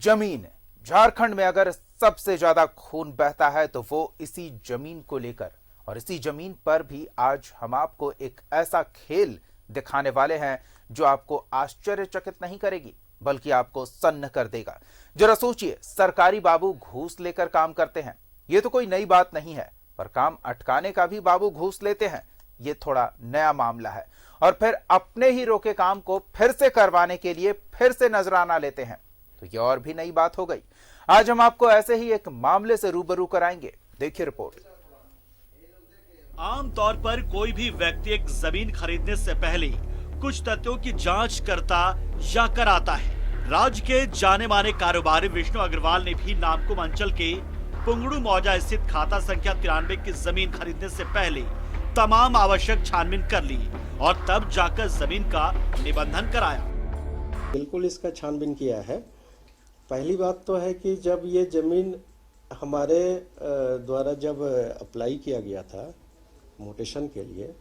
जमीन। झारखंड में अगर सबसे ज्यादा खून बहता है तो वो इसी जमीन को लेकर, और इसी जमीन पर भी आज हम आपको एक ऐसा खेल दिखाने वाले हैं जो आपको आश्चर्यचकित नहीं करेगी बल्कि आपको सन्न कर देगा। जरा सोचिए, सरकारी बाबू घूस लेकर काम करते हैं, ये तो कोई नई बात नहीं है, पर काम अटकाने का भी बाबू घूस लेते हैं, ये थोड़ा नया मामला है। और फिर अपने ही रोके काम को फिर से करवाने के लिए फिर से नजराना लेते हैं, तो ये और भी नई बात हो गई। आज हम आपको ऐसे ही एक मामले से रूबरू कराएंगे, देखिए रिपोर्ट। आमतौर पर कोई भी व्यक्ति एक जमीन खरीदने से पहले कुछ तथ्यों की जांच करता या कराता है। राज्य के जाने माने कारोबारी विष्णु अग्रवाल ने भी नामकुम अंचल के पुंगड़ू मौजा स्थित खाता संख्या 93 की जमीन खरीदने से पहले तमाम आवश्यक छानबीन कर ली और तब जाकर जमीन का निबंधन कराया। बिल्कुल इसका छानबीन किया है। पहली बात तो है कि जब ये जमीन हमारे द्वारा जब अप्लाई किया गया था म्यूटेशन के लिए,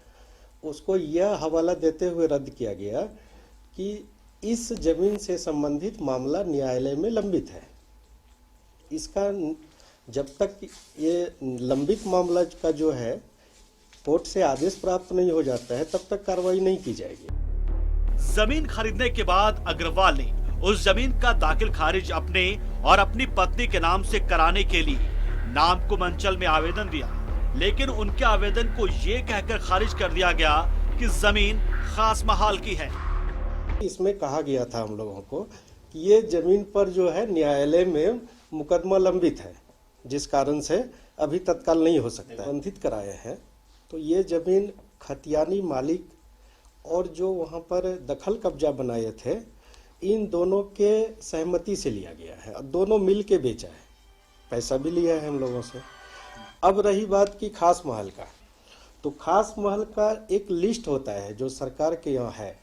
उसको यह हवाला देते हुए रद्द किया गया कि इस जमीन से संबंधित मामला न्यायालय में लंबित है। इसका जब तक ये लंबित मामला का जो है कोर्ट से आदेश प्राप्त नहीं हो जाता है तब तक कार्रवाई नहीं की जाएगी। जमीन खरीदने के बाद अग्रवाल ने उस जमीन का दाखिल खारिज अपने और अपनी पत्नी के नाम से कराने के लिए नामकुम अंचल में आवेदन दिया, लेकिन उनके आवेदन को ये कहकर खारिज कर दिया गया कि जमीन खास महाल की है। इसमें कहा गया था हम लोगों को कि ये जमीन पर जो है न्यायालय में मुकदमा लंबित है, जिस कारण से अभी तत्काल नहीं हो सकता। संबंधित कराए हैं तो ये जमीन खतियानी मालिक और जो वहाँ पर दखल कब्जा बनाए थे, इन दोनों के सहमति से लिया गया है और दोनों मिल के बेचा है, पैसा भी लिया है हम लोगों से। अब रही बात की खास महल का, तो खास महल का एक लिस्ट होता है जो सरकार के यहाँ है,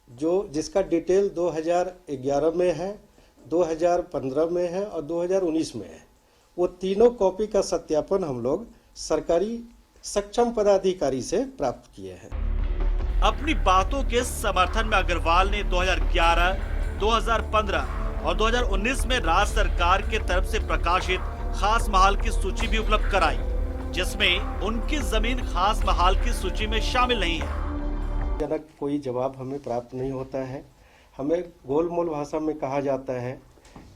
जो जिसका डिटेल 2011 में है, 2015 में है और 2019 में है। वो तीनों कॉपी का सत्यापन हम लोग सरकारी सक्षम पदाधिकारी से प्राप्त किए हैं। अपनी बातों के समर्थन में अग्रवाल ने 2011, 2015 और 2019 में राज्य सरकार के तरफ से प्रकाशित खास महाल की सूची भी उपलब्ध कराई, जिसमें उनकी जमीन खास महाल की सूची में शामिल नहीं है। जनक कोई जवाब हमें प्राप्त नहीं होता है। हमें गोलमोल भाषा में कहा जाता है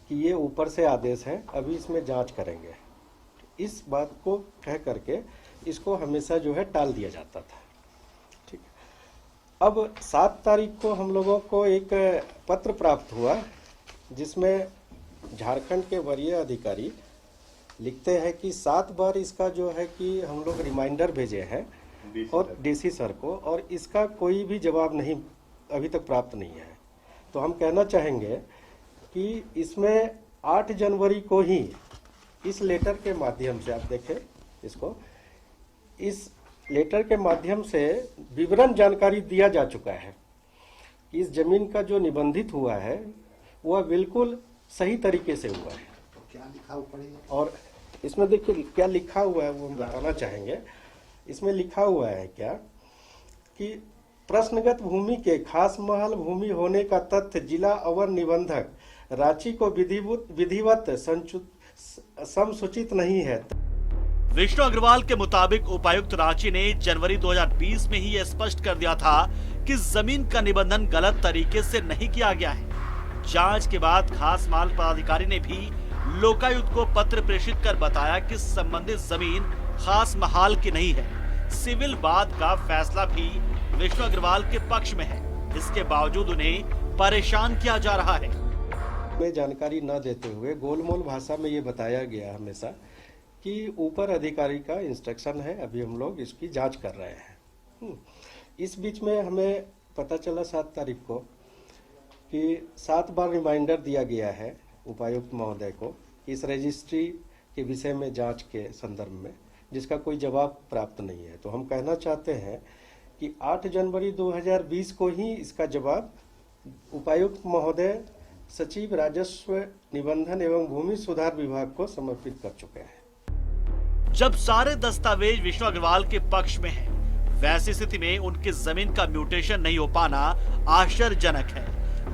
कि ये ऊपर से आदेश है, अभी इसमें जांच करेंगे। इस बात को कह करके इसको हमेशा जो है टाल दिया जाता था। ठीक है। अब 7 तारीख को हम लोगों को एक पत्र प्राप्त हुआ जिसमें झारखंड के वरीय अधिकारी लिखते हैं कि 7 बार इसका जो है कि हम लोग रिमाइंडर भेजे हैं और डीसी सर को, और इसका कोई भी जवाब नहीं अभी तक प्राप्त नहीं है। तो हम कहना चाहेंगे कि इसमें 8 जनवरी को ही इस लेटर के माध्यम से, आप देखें इसको, इस लेटर के माध्यम से विवरण जानकारी दिया जा चुका है कि इस जमीन का जो निबंधित हुआ है वह बिल्कुल सही तरीके से हुआ है। क्या लिखा हुआ है? और इसमें देखिए क्या लिखा हुआ है वो हम बताना चाहेंगे। इसमें लिखा हुआ है क्या कि प्रश्नगत भूमि के खास महल भूमि होने का तथ्य जिला अवर निबंधक रांची को विधिवत समसूचित नहीं है। विष्णु अग्रवाल के मुताबिक उपायुक्त रांची ने जनवरी 2020 में ही यह स्पष्ट कर दिया था कि जमीन का निबंधन गलत तरीके से नहीं किया गया है। जांच के बाद खास माल पदाधिकारी ने भी लोकायुक्त को पत्र प्रेषित कर बताया कि संबंधित जमीन खास महाल की नहीं है। सिविल वाद का फैसला भी विष्णु अग्रवाल के पक्ष में है, इसके बावजूद उन्हें परेशान किया जा रहा है। में जानकारी न देते हुए गोलमोल भाषा में ये बताया गया हमेशा कि ऊपर अधिकारी का इंस्ट्रक्शन है, अभी हम लोग इसकी जांच कर रहे हैं। इस बीच में हमें पता चला 7 तारीख को कि 7 बार रिमाइंडर दिया गया है उपायुक्त महोदय को इस रजिस्ट्री के विषय में जांच के संदर्भ में, जिसका कोई जवाब प्राप्त नहीं है। तो हम कहना चाहते हैं कि 8 जनवरी 2020 को ही इसका जवाब उपायुक्त महोदय सचिव राजस्व निबंधन एवं भूमि सुधार विभाग को समर्पित कर चुके हैं। जब सारे दस्तावेज विष्णु अग्रवाल के पक्ष में हैं, वैसी स्थिति में उनकी जमीन का म्यूटेशन नहीं हो पाना आश्चर्यजनक है।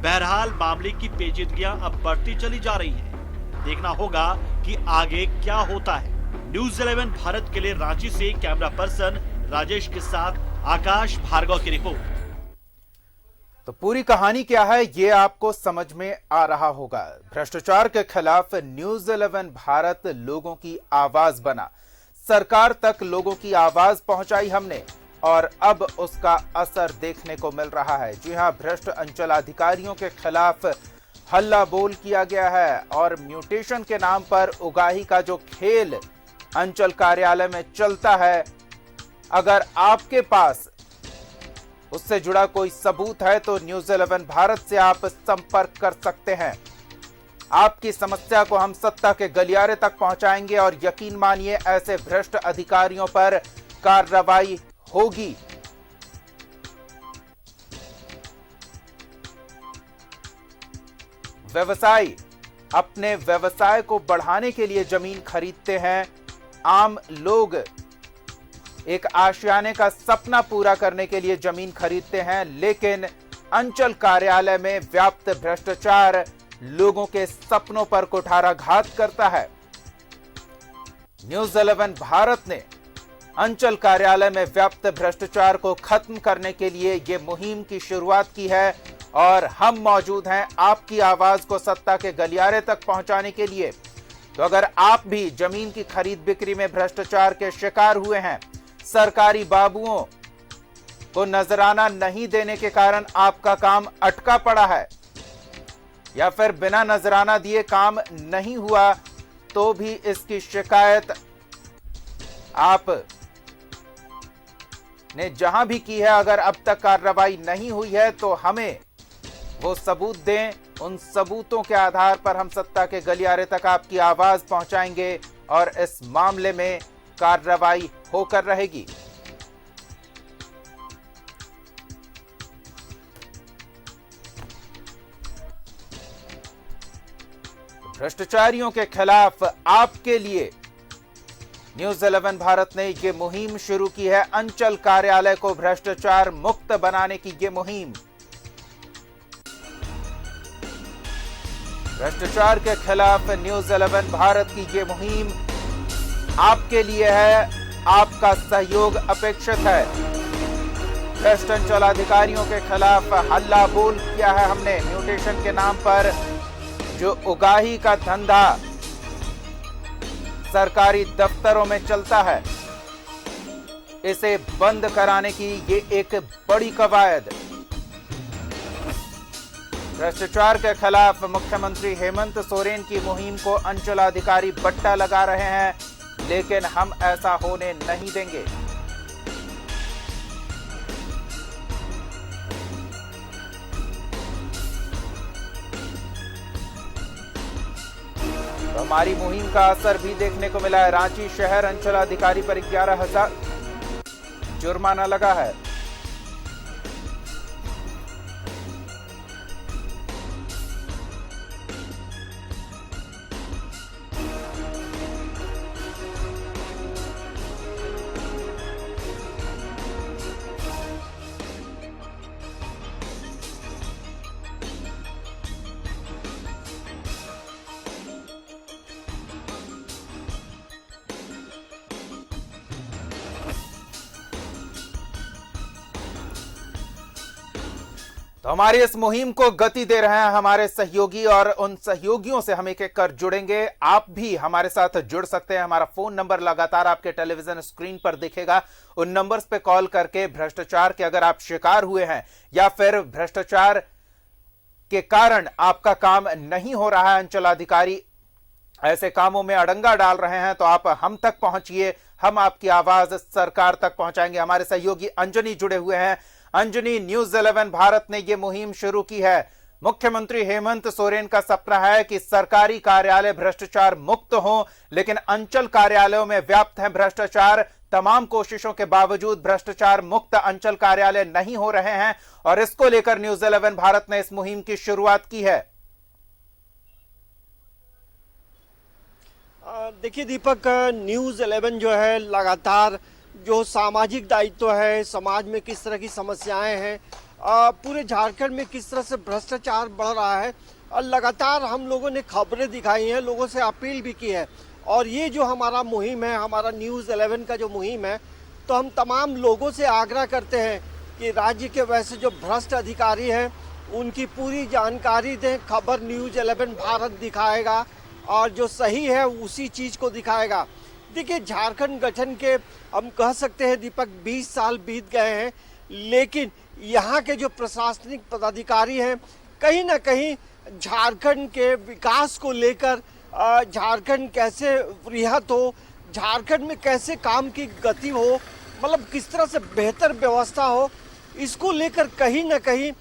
बहरहाल मामले की पेचीदगियां अब बढ़ती चली जा रही हैं। देखना होगा कि आगे क्या होता है। न्यूज़ 11 भारत के लिए रांची से कैमरा पर्सन राजेश के साथ आकाश भार्गव की रिपोर्ट। तो पूरी कहानी क्या है ये आपको समझ में आ रहा होगा। भ्रष्टाचार के खिलाफ न्यूज़ 11 भारत लोगों की आवाज बना, सरकार तक लोगों की आवाज पहुंचाई हमने और अब उसका असर देखने को मिल रहा है। जी हां, भ्रष्ट अंचल अधिकारियों के खिलाफ हल्ला बोल किया गया है और म्यूटेशन के नाम पर उगाही का जो खेल अंचल कार्यालय में चलता है, अगर आपके पास उससे जुड़ा कोई सबूत है तो न्यूज़ 11 भारत से आप संपर्क कर सकते हैं। आपकी समस्या को हम सत्ता के गलियारे तक पहुंचाएंगे और यकीन मानिए ऐसे भ्रष्ट अधिकारियों पर कार्रवाई होगी। व्यवसायी अपने व्यवसाय को बढ़ाने के लिए जमीन खरीदते हैं। आम लोग एक आशियाने का सपना पूरा करने के लिए जमीन खरीदते हैं, लेकिन अंचल कार्यालय में व्याप्त भ्रष्टाचार लोगों के सपनों पर कुठाराघात करता है। न्यूज़ 11 भारत ने अंचल कार्यालय में व्याप्त भ्रष्टाचार को खत्म करने के लिए ये मुहिम की शुरुआत की है और हम मौजूद हैं आपकी आवाज को सत्ता के गलियारे तक पहुंचाने के लिए। तो अगर आप भी जमीन की खरीद बिक्री में भ्रष्टाचार के शिकार हुए हैं, सरकारी बाबुओं को नजराना नहीं देने के कारण आपका काम अटका पड़ा है या फिर बिना नजराना दिए काम नहीं हुआ, तो भी इसकी शिकायत आप ने जहां भी की है, अगर अब तक कार्रवाई नहीं हुई है तो हमें वो सबूत दें। उन सबूतों के आधार पर हम सत्ता के गलियारे तक आपकी आवाज पहुंचाएंगे और इस मामले में कार्रवाई होकर रहेगी। भ्रष्टाचारियों के खिलाफ आपके लिए न्यूज़ 11 भारत ने ये मुहिम शुरू की है। अंचल कार्यालय को भ्रष्टाचार मुक्त बनाने की ये मुहिम, भ्रष्टाचार के खिलाफ न्यूज़ 11 भारत की ये मुहिम आपके लिए है। आपका सहयोग अपेक्षित है। भ्रष्ट अंचल अधिकारियों के खिलाफ हल्ला बोल किया है हमने। म्यूटेशन के नाम पर जो उगाही का धंधा सरकारी दफ्तरों में चलता है, इसे बंद कराने की ये एक बड़ी कवायद। भ्रष्टाचार के खिलाफ मुख्यमंत्री हेमंत सोरेन की मुहिम को अंचलाधिकारी बट्टा लगा रहे हैं, लेकिन हम ऐसा होने नहीं देंगे। तो हमारी मुहिम का असर भी देखने को मिला है। रांची शहर अंचलाधिकारी पर 11,000 जुर्माना लगा है। तो हमारी इस मुहिम को गति दे रहे हैं हमारे सहयोगी और उन सहयोगियों से हम एक एक कर जुड़ेंगे। आप भी हमारे साथ जुड़ सकते हैं। हमारा फोन नंबर लगातार आपके टेलीविजन स्क्रीन पर दिखेगा। उन नंबर्स पे कॉल करके भ्रष्टाचार के अगर आप शिकार हुए हैं या फिर भ्रष्टाचार के कारण आपका काम नहीं हो रहा है, अंचलाधिकारी ऐसे कामों में अड़ंगा डाल रहे हैं, तो आप हम तक पहुंचिए। हम आपकी आवाज सरकार तक पहुंचाएंगे। हमारे सहयोगी अंजनी जुड़े हुए हैं। अंजनी, न्यूज़ 11 भारत ने यह मुहिम शुरू की है। मुख्यमंत्री हेमंत सोरेन का सपना है कि सरकारी कार्यालय भ्रष्टाचार मुक्त हो, लेकिन अंचल कार्यालयों में व्याप्त है भ्रष्टाचार। तमाम कोशिशों के बावजूद भ्रष्टाचार मुक्त अंचल कार्यालय नहीं हो रहे हैं और इसको लेकर न्यूज़ 11 भारत ने इस मुहिम की शुरुआत की है। देखिए दीपक, न्यूज़ 11 जो है लगातार जो सामाजिक दायित्व है, समाज में किस तरह की समस्याएं हैं पूरे झारखंड में किस तरह से भ्रष्टाचार बढ़ रहा है और लगातार हम लोगों ने खबरें दिखाई हैं, लोगों से अपील भी की है। और ये जो हमारा मुहिम है, हमारा न्यूज़ 11 का जो मुहिम है, तो हम तमाम लोगों से आग्रह करते हैं कि राज्य के वैसे जो भ्रष्ट अधिकारी हैं उनकी पूरी जानकारी दें। खबर न्यूज़ 11 भारत दिखाएगा और जो सही है उसी चीज़ को दिखाएगा। देखिए, झारखंड गठन के हम कह सकते हैं दीपक 20 साल बीत गए हैं, लेकिन यहाँ के जो प्रशासनिक पदाधिकारी हैं कहीं ना कहीं झारखंड के विकास को लेकर, झारखंड कैसे वृहत हो, झारखंड में कैसे काम की गति हो, मतलब किस तरह से बेहतर व्यवस्था हो, इसको लेकर कहीं ना कहीं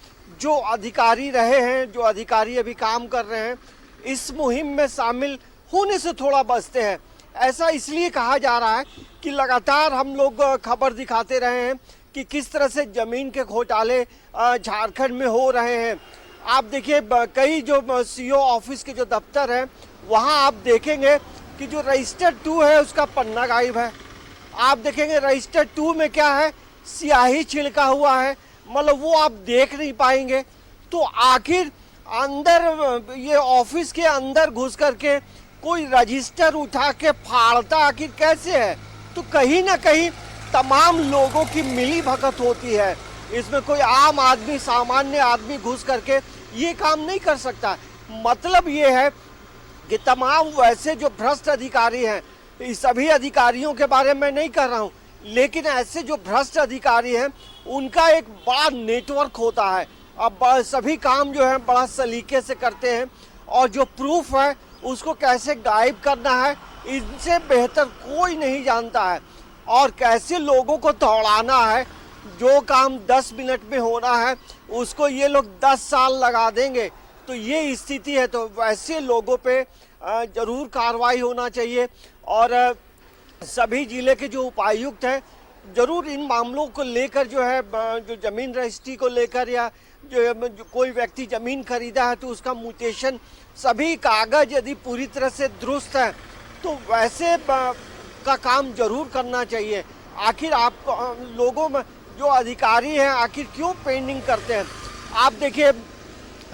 जो अधिकारी रहे हैं, जो अधिकारी अभी काम कर रहे हैं, इस मुहिम में शामिल होने से थोड़ा बचते हैं। ऐसा इसलिए कहा जा रहा है कि लगातार हम लोग खबर दिखाते रहे हैं कि किस तरह से जमीन के घोटाले झारखंड में हो रहे हैं। आप देखिए, कई जो सीओ ऑफिस के जो दफ्तर हैं वहां आप देखेंगे कि जो रजिस्टर 2 है उसका पन्ना गायब है। आप देखेंगे रजिस्टर 2 में क्या है, स्याही छिड़का हुआ है, मतलब वो आप देख नहीं पाएंगे। तो आखिर अंदर ये ऑफिस के अंदर घुस करके कोई रजिस्टर उठा के फाड़ता आखिर कैसे है? तो कहीं ना कहीं तमाम लोगों की मिली भगत होती है। इसमें कोई आम आदमी, सामान्य आदमी घुस करके ये काम नहीं कर सकता। मतलब ये है कि तमाम वैसे जो भ्रष्ट अधिकारी हैं, इस सभी अधिकारियों के बारे में नहीं कर रहा हूँ, लेकिन ऐसे जो भ्रष्ट अधिकारी हैं उनका एक बड़ा नेटवर्क होता है। अब सभी काम जो है बड़ा सलीके से करते हैं और जो प्रूफ है उसको कैसे गायब करना है इनसे बेहतर कोई नहीं जानता है, और कैसे लोगों को दौड़ाना है। जो काम 10 मिनट में होना है उसको ये लोग 10 साल लगा देंगे। तो ये स्थिति है। तो वैसे लोगों पे जरूर कार्रवाई होना चाहिए और सभी जिले के जो उपायुक्त हैं जरूर इन मामलों को लेकर जो है, जो जमीन रजिस्ट्री को लेकर या जो कोई व्यक्ति जमीन खरीदा है तो उसका म्यूटेशन, सभी कागज यदि पूरी तरह से दुरुस्त है तो वैसे का काम जरूर करना चाहिए। आखिर आप लोगों में जो अधिकारी हैं आखिर क्यों पेंडिंग करते हैं? आप देखिए,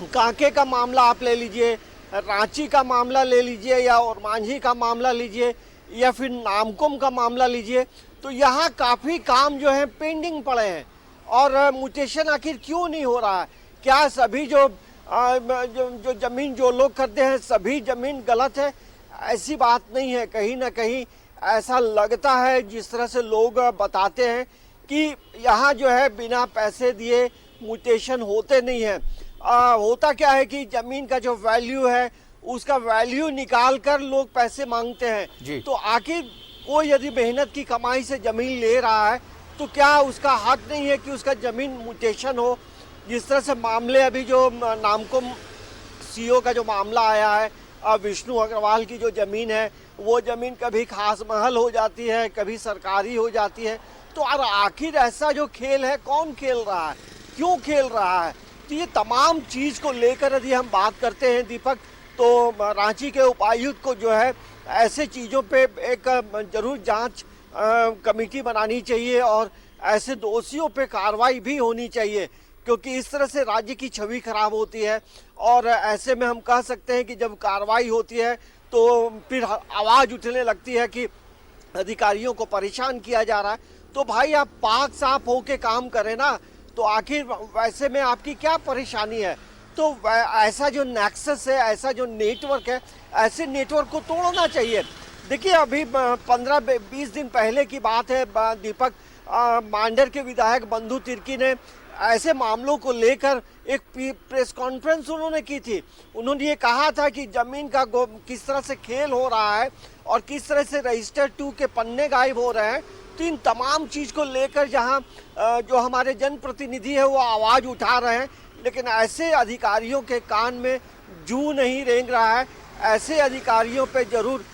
कांके का मामला आप ले लीजिए, रांची का मामला ले लीजिए, या ओरमांझी का मामला लीजिए, या फिर नामकुम का मामला लीजिए, तो यहाँ काफ़ी काम जो है पेंडिंग पड़े हैं। और म्यूटेशन आखिर क्यों नहीं हो रहा है? क्या सभी जो जमीन जो लोग करते हैं सभी जमीन गलत है? ऐसी बात नहीं है। कहीं ना कहीं ऐसा लगता है, जिस तरह से लोग बताते हैं कि यहाँ जो है बिना पैसे दिए म्यूटेशन होते नहीं है। होता क्या है कि जमीन का जो वैल्यू है उसका वैल्यू निकाल कर लोग पैसे मांगते हैं। तो आखिर कोई यदि मेहनत की कमाई से जमीन ले रहा है तो क्या उसका हक नहीं है कि उसका जमीन म्यूटेशन हो? जिस तरह से मामले अभी जो नामकुम सीओ का जो मामला आया है, विष्णु अग्रवाल की जो जमीन है वो जमीन कभी खास महल हो जाती है, कभी सरकारी हो जाती है। तो आखिर ऐसा जो खेल है कौन खेल रहा है, क्यों खेल रहा है? तो ये तमाम चीज़ को लेकर यदि हम बात करते हैं दीपक, तो रांची के उपायुक्त को जो है ऐसे चीज़ों पे एक जरूर जांच कमेटी बनानी चाहिए और ऐसे दोषियों पे कार्रवाई भी होनी चाहिए, क्योंकि इस तरह से राज्य की छवि खराब होती है। और ऐसे में हम कह सकते हैं कि जब कार्रवाई होती है तो फिर आवाज़ उठने लगती है कि अधिकारियों को परेशान किया जा रहा है। तो भाई आप पाक साफ होके काम करें ना, तो आखिर वैसे में आपकी क्या परेशानी है? तो ऐसा जो नेक्सस है, ऐसा जो नेटवर्क है, ऐसे नेटवर्क को तोड़ना चाहिए। देखिए, अभी 15-20 दिन पहले की बात है दीपक, मांडर के विधायक बंधु तिर्की ने ऐसे मामलों को लेकर एक प्रेस कॉन्फ्रेंस उन्होंने की थी। उन्होंने ये कहा था कि जमीन का किस तरह से खेल हो रहा है और किस तरह से रजिस्टर 2 के पन्ने गायब हो रहे हैं। तो इन तमाम चीज़ को लेकर जहां जो हमारे जनप्रतिनिधि है वो आवाज़ उठा रहे हैं, लेकिन ऐसे अधिकारियों के कान में जू नहीं रेंग रहा है। ऐसे अधिकारियों पे जरूर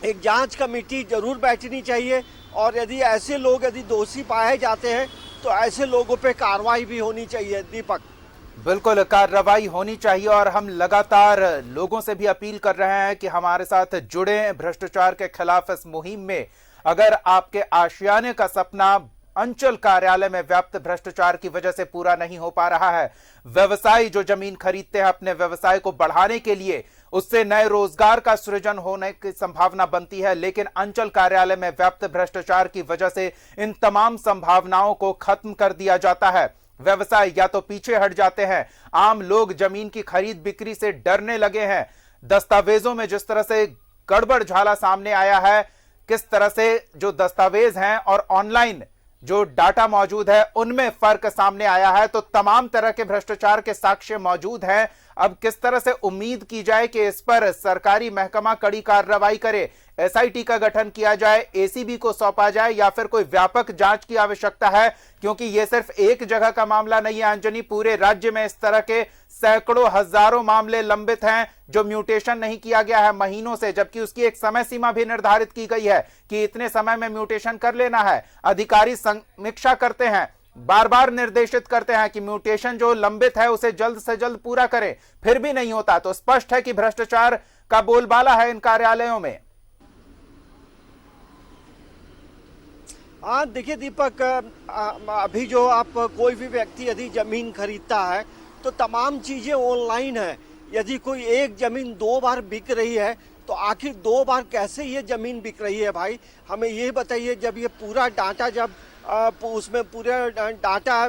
एक जांच कमेटी जरूर बैठनी चाहिए और यदि ऐसे लोग यदि दोषी पाए जाते हैं तो ऐसे लोगों पे कार्रवाई भी होनी चाहिए। दीपक, बिल्कुल कार्रवाई होनी चाहिए और हम लगातार लोगों से भी अपील कर रहे हैं कि हमारे साथ जुड़े भ्रष्टाचार के खिलाफ इस मुहिम में। अगर आपके आशियाने का सपना अंचल कार्यालय में व्याप्त भ्रष्टाचार की वजह से पूरा नहीं हो पा रहा है। व्यवसायी जो जमीन खरीदते हैं अपने व्यवसाय को बढ़ाने के लिए, उससे नए रोजगार का सृजन होने की संभावना बनती है, लेकिन अंचल कार्यालय में व्याप्त भ्रष्टाचार की वजह से इन तमाम संभावनाओं को खत्म कर दिया जाता है। व्यवसाय या तो पीछे हट जाते हैं, आम लोग जमीन की खरीद बिक्री से डरने लगे हैं। दस्तावेजों में जिस तरह से गड़बड़ झाला सामने आया है, किस तरह से जो दस्तावेज हैं और ऑनलाइन जो डाटा मौजूद है उनमें फर्क सामने आया है, तो तमाम तरह के भ्रष्टाचार के साक्ष्य मौजूद हैं। अब किस तरह से उम्मीद की जाए कि इस पर सरकारी महकमा कड़ी कार्रवाई करे, एसआईटी का गठन किया जाए, एसीबी को सौंपा जाए, या फिर कोई व्यापक जांच की आवश्यकता है? क्योंकि यह सिर्फ एक जगह का मामला नहीं है अंजनी, पूरे राज्य में इस तरह के सैकड़ों हजारों मामले लंबित हैं जो म्यूटेशन नहीं किया गया है महीनों से, जबकि उसकी एक समय सीमा भी निर्धारित की गई है कि इतने समय में म्यूटेशन कर लेना है। अधिकारी समीक्षा करते हैं, बार बार निर्देशित करते हैं कि म्यूटेशन जो लंबित है उसे जल्द से जल्द पूरा करें, फिर भी नहीं होता। तो स्पष्ट है कि भ्रष्टाचार का बोलबाला है इन कार्यालयों में। हाँ देखिए दीपक, अभी जो आप कोई भी व्यक्ति यदि जमीन खरीदता है तो तमाम चीजें ऑनलाइन है। यदि कोई एक जमीन 2 बार बिक रही है तो आखिर 2 बार कैसे ये जमीन बिक रही है भाई, हमें ये बताइए। जब ये पूरा डाटा, जब उसमें पूरा डाटा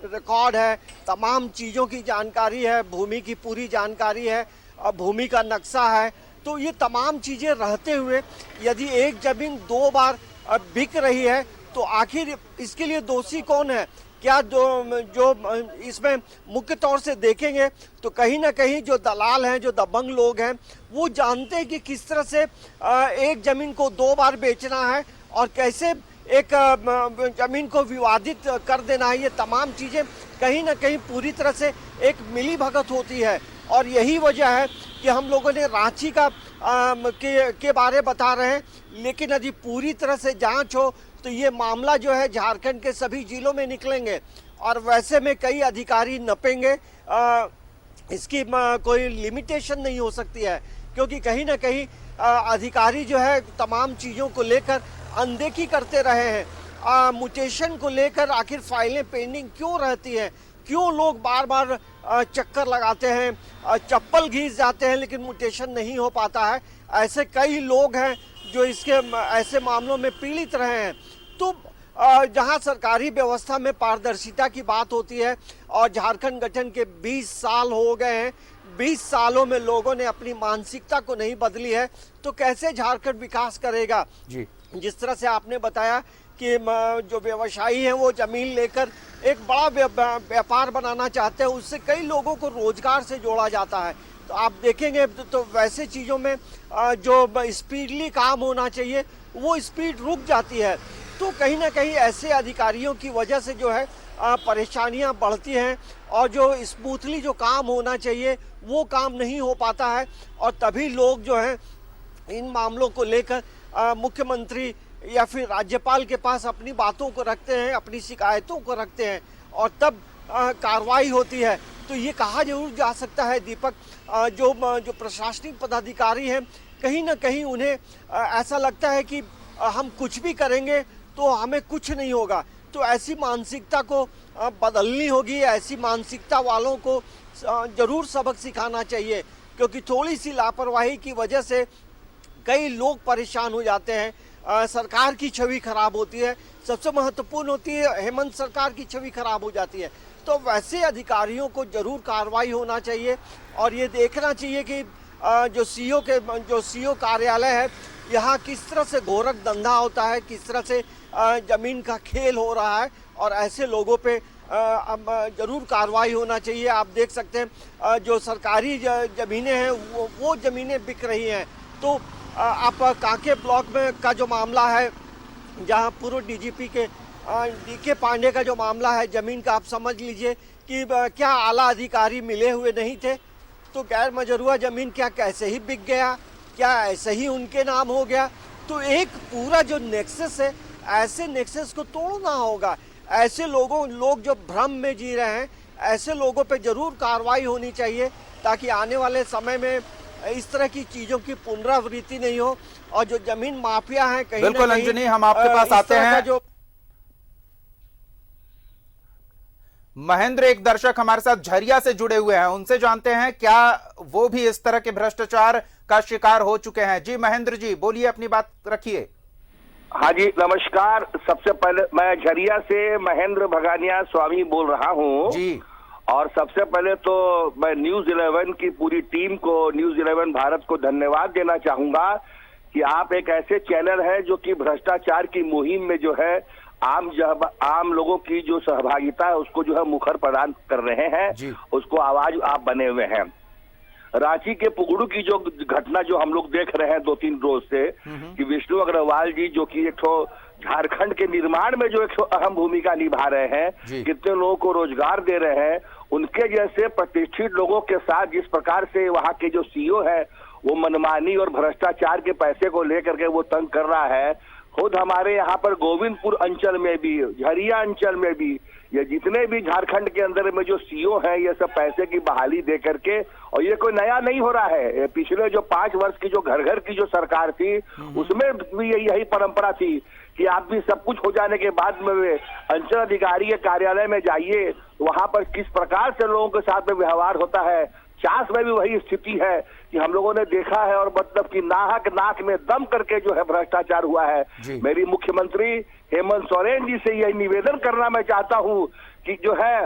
रिकॉर्ड है, तमाम चीज़ों की जानकारी है, भूमि की पूरी जानकारी है, भूमि का नक्शा है, तो ये तमाम चीज़ें रहते हुए यदि एक जमीन 2 बार बिक रही है तो आखिर इसके लिए दोषी कौन है? क्या जो इसमें मुख्य तौर से देखेंगे तो कहीं ना कहीं जो दलाल हैं, जो दबंग लोग हैं, वो जानते हैं कि किस तरह से एक जमीन को 2 बार बेचना है और कैसे एक जमीन को विवादित कर देना है। ये तमाम चीज़ें कहीं ना कहीं पूरी तरह से एक मिली भगत होती है और यही वजह है कि हम लोगों ने रांची का के बारे बता रहे हैं, लेकिन यदि पूरी तरह से जांच हो तो ये मामला जो है झारखंड के सभी जिलों में निकलेंगे और वैसे में कई अधिकारी नपेंगे। इसकी कोई लिमिटेशन नहीं हो सकती है, क्योंकि कहीं ना कहीं अधिकारी जो है तमाम चीज़ों को लेकर अनदेखी करते रहे हैं। म्यूटेशन को लेकर आखिर फाइलें पेंडिंग क्यों रहती हैं? क्यों लोग बार बार चक्कर लगाते हैं, चप्पल घिस जाते हैं, लेकिन म्यूटेशन नहीं हो पाता है? ऐसे कई लोग हैं जो इसके ऐसे मामलों में पीड़ित रहे हैं। तो जहां सरकारी व्यवस्था में पारदर्शिता की बात होती है और झारखंड गठन के 20 साल हो गए हैं, 20 सालों में लोगों ने अपनी मानसिकता को नहीं बदली है, तो कैसे झारखंड विकास करेगा जी? जिस तरह से आपने बताया कि जो व्यवसायी हैं वो जमीन लेकर एक बड़ा व्यापार बनाना चाहते हैं, उससे कई लोगों को रोजगार से जोड़ा जाता है। तो आप देखेंगे तो वैसे चीज़ों में जो स्पीडली काम होना चाहिए वो स्पीड रुक जाती है। तो कहीं ना कहीं ऐसे अधिकारियों की वजह से जो है परेशानियां बढ़ती हैं और जो स्मूथली जो काम होना चाहिए वो काम नहीं हो पाता है और तभी लोग जो हैं इन मामलों को लेकर मुख्यमंत्री या फिर राज्यपाल के पास अपनी बातों को रखते हैं, अपनी शिकायतों को रखते हैं और तब कार्रवाई होती है। तो ये कहा जरूर जा सकता है दीपक, जो प्रशासनिक पदाधिकारी हैं कहीं ना कहीं उन्हें ऐसा लगता है कि हम कुछ भी करेंगे तो हमें कुछ नहीं होगा। तो ऐसी मानसिकता को बदलनी होगी, ऐसी मानसिकता वालों को जरूर सबक सिखाना चाहिए, क्योंकि थोड़ी सी लापरवाही की वजह से कई लोग परेशान हो जाते हैं। सरकार की छवि खराब होती है, सबसे महत्वपूर्ण होती है हेमंत सरकार की छवि खराब हो जाती है। तो वैसे अधिकारियों को जरूर कार्रवाई होना चाहिए और ये देखना चाहिए कि जो सीओ कार्यालय है यहाँ किस तरह से गोरख धंधा होता है, किस तरह से जमीन का खेल हो रहा है और ऐसे लोगों पे जरूर कार्रवाई होना चाहिए। आप देख सकते हैं जो सरकारी जमीनें हैं वो जमीनें बिक रही हैं। तो आप कांके ब्लॉक में का जो मामला है, जहां पूर्व डीजीपी के डीके पांडे का जो मामला है जमीन का, आप समझ लीजिए कि क्या आला अधिकारी मिले हुए नहीं थे तो गैर मजरूआ जमीन क्या कैसे ही बिक गया, क्या ऐसे ही उनके नाम हो गया? तो एक पूरा जो नेक्सस है, ऐसे नेक्सस को तोड़ना होगा। ऐसे लोग जो भ्रम में जी रहे हैं, ऐसे लोगों पे जरूर कार्रवाई होनी चाहिए ताकि आने वाले समय में इस तरह की चीजों की पुनरावृत्ति नहीं हो और जो जमीन माफिया है कहीं बिल्कुल अंजनी, हम आपके पास आते हैं। महेंद्र एक दर्शक हमारे साथ झरिया से जुड़े हुए हैं, उनसे जानते हैं क्या वो भी इस तरह के भ्रष्टाचार का शिकार हो चुके हैं। जी महेंद्र जी बोलिए, अपनी बात रखिए। हाँ जी नमस्कार। सबसे पहले मैं झरिया से महेंद्र भगानिया स्वामी बोल रहा हूँ जी। और सबसे पहले तो मैं न्यूज 11 की पूरी टीम को, न्यूज 11 भारत को धन्यवाद देना चाहूंगा कि आप एक ऐसे चैनल है जो कि भ्रष्टाचार की मुहिम में जो है आम लोगों की जो सहभागिता है उसको जो है मुखर प्रदान कर रहे हैं, उसको आवाज आप बने हुए हैं। रांची के पुगड़ू की जो घटना जो हम लोग देख रहे हैं 2-3 रोज से कि विष्णु अग्रवाल जी जो कि एक झारखंड के निर्माण में जो एक अहम भूमिका निभा रहे हैं, कितने लोगों को रोजगार दे रहे हैं, उनके जैसे प्रतिष्ठित लोगों के साथ जिस प्रकार से वहाँ के जो सीईओ है वो मनमानी और भ्रष्टाचार के पैसे को लेकर के वो तंग कर रहा है। खुद हमारे यहाँ पर गोविंदपुर अंचल में भी, झरिया अंचल में भी, ये जितने भी झारखंड के अंदर में जो सीईओ हैं ये सब पैसे की बहाली दे करके, और ये कोई नया नहीं हो रहा है, पिछले जो 5 वर्ष की जो घर घर की जो सरकार थी उसमें भी यही परंपरा थी कि आप भी सब कुछ हो जाने के बाद में अंचल अधिकारी के कार्यालय में जाइए, वहां पर किस प्रकार से लोगों के साथ में व्यवहार होता है। चास में भी वही स्थिति है कि हम लोगों ने देखा है, और मतलब कि नाक में दम करके जो है भ्रष्टाचार हुआ है। मेरी मुख्यमंत्री हेमंत सोरेन जी से यही निवेदन करना मैं चाहता हूं कि जो है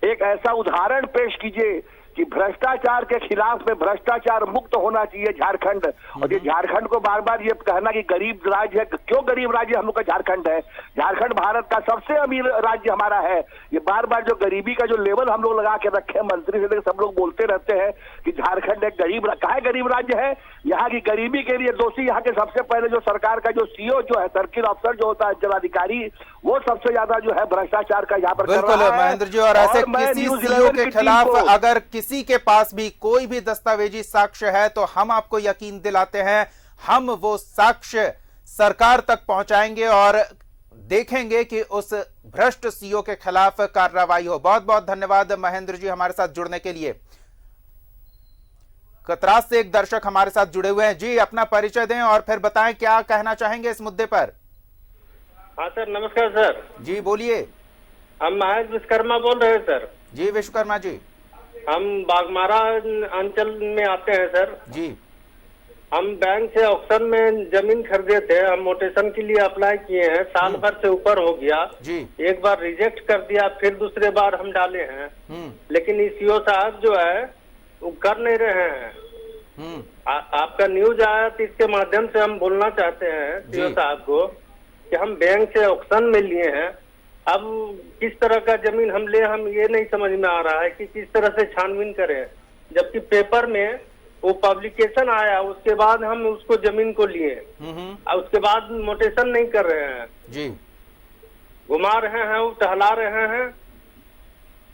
एक ऐसा उदाहरण पेश कीजिए कि भ्रष्टाचार के खिलाफ में भ्रष्टाचार मुक्त होना चाहिए झारखंड। और ये झारखंड को बार बार ये कहना कि गरीब राज्य है, क्यों गरीब राज्य हम लोग का झारखंड है? झारखंड भारत का सबसे अमीर राज्य हमारा है। ये बार बार जो गरीबी का जो लेवल हम लोग लगा के रखे हैं, मंत्री से लेकर सब लोग बोलते रहते हैं कि झारखंड एक गरीब राज्य है। यहाँ की गरीबी के लिए दोषी यहाँ के सबसे पहले जो सरकार का जो सीईओ जो है, सर्किल अफसर जो होता है, जिलाधिकारी, वो सबसे ज्यादा जो है भ्रष्टाचार का यहाँ पर बिल्कुल महेंद्र जी। और ऐसे किसी सीईओ के खिलाफ अगर किसी के पास भी कोई भी दस्तावेजी साक्ष्य है तो हम आपको यकीन दिलाते हैं, हम वो साक्ष्य सरकार तक पहुंचाएंगे और देखेंगे कि उस भ्रष्ट सीईओ के खिलाफ कार्रवाई हो। बहुत बहुत धन्यवाद महेंद्र जी हमारे साथ जुड़ने के लिए। कतरास से एक दर्शक हमारे साथ जुड़े हुए हैं। जी अपना परिचय दें और फिर बताएं क्या कहना चाहेंगे इस मुद्दे पर। हाँ सर, नमस्कार सर। जी बोलिए। हम महक विश्वकर्मा बोल रहे हैं सर। जी विश्वकर्मा जी। हम बागमारा अंचल में आते हैं सर। जी। हम बैंक से ऑक्शन में जमीन खरीदे थे, हम मोटेशन के लिए अप्लाई किए हैं, साल भर से ऊपर हो गया जी। एक बार रिजेक्ट कर दिया, फिर दूसरे बार हम डाले हैं, लेकिन इस सीईओ साहब जो है वो कर नहीं रहे हैं। आपका न्यूज आया तो इसके माध्यम से हम बोलना चाहते हैं सीईओ साहब को कि हम बैंक से ऑक्शन में लिए हैं, अब किस तरह का जमीन हम ले, हम ये नहीं समझ में आ रहा है कि किस तरह से छानबीन करें, जबकि पेपर में वो पब्लिकेशन आया उसके बाद हम उसको जमीन को लिए और उसके बाद मोटेशन नहीं कर रहे हैं जी, घुमा रहे हैं, वो टहला रहे हैं,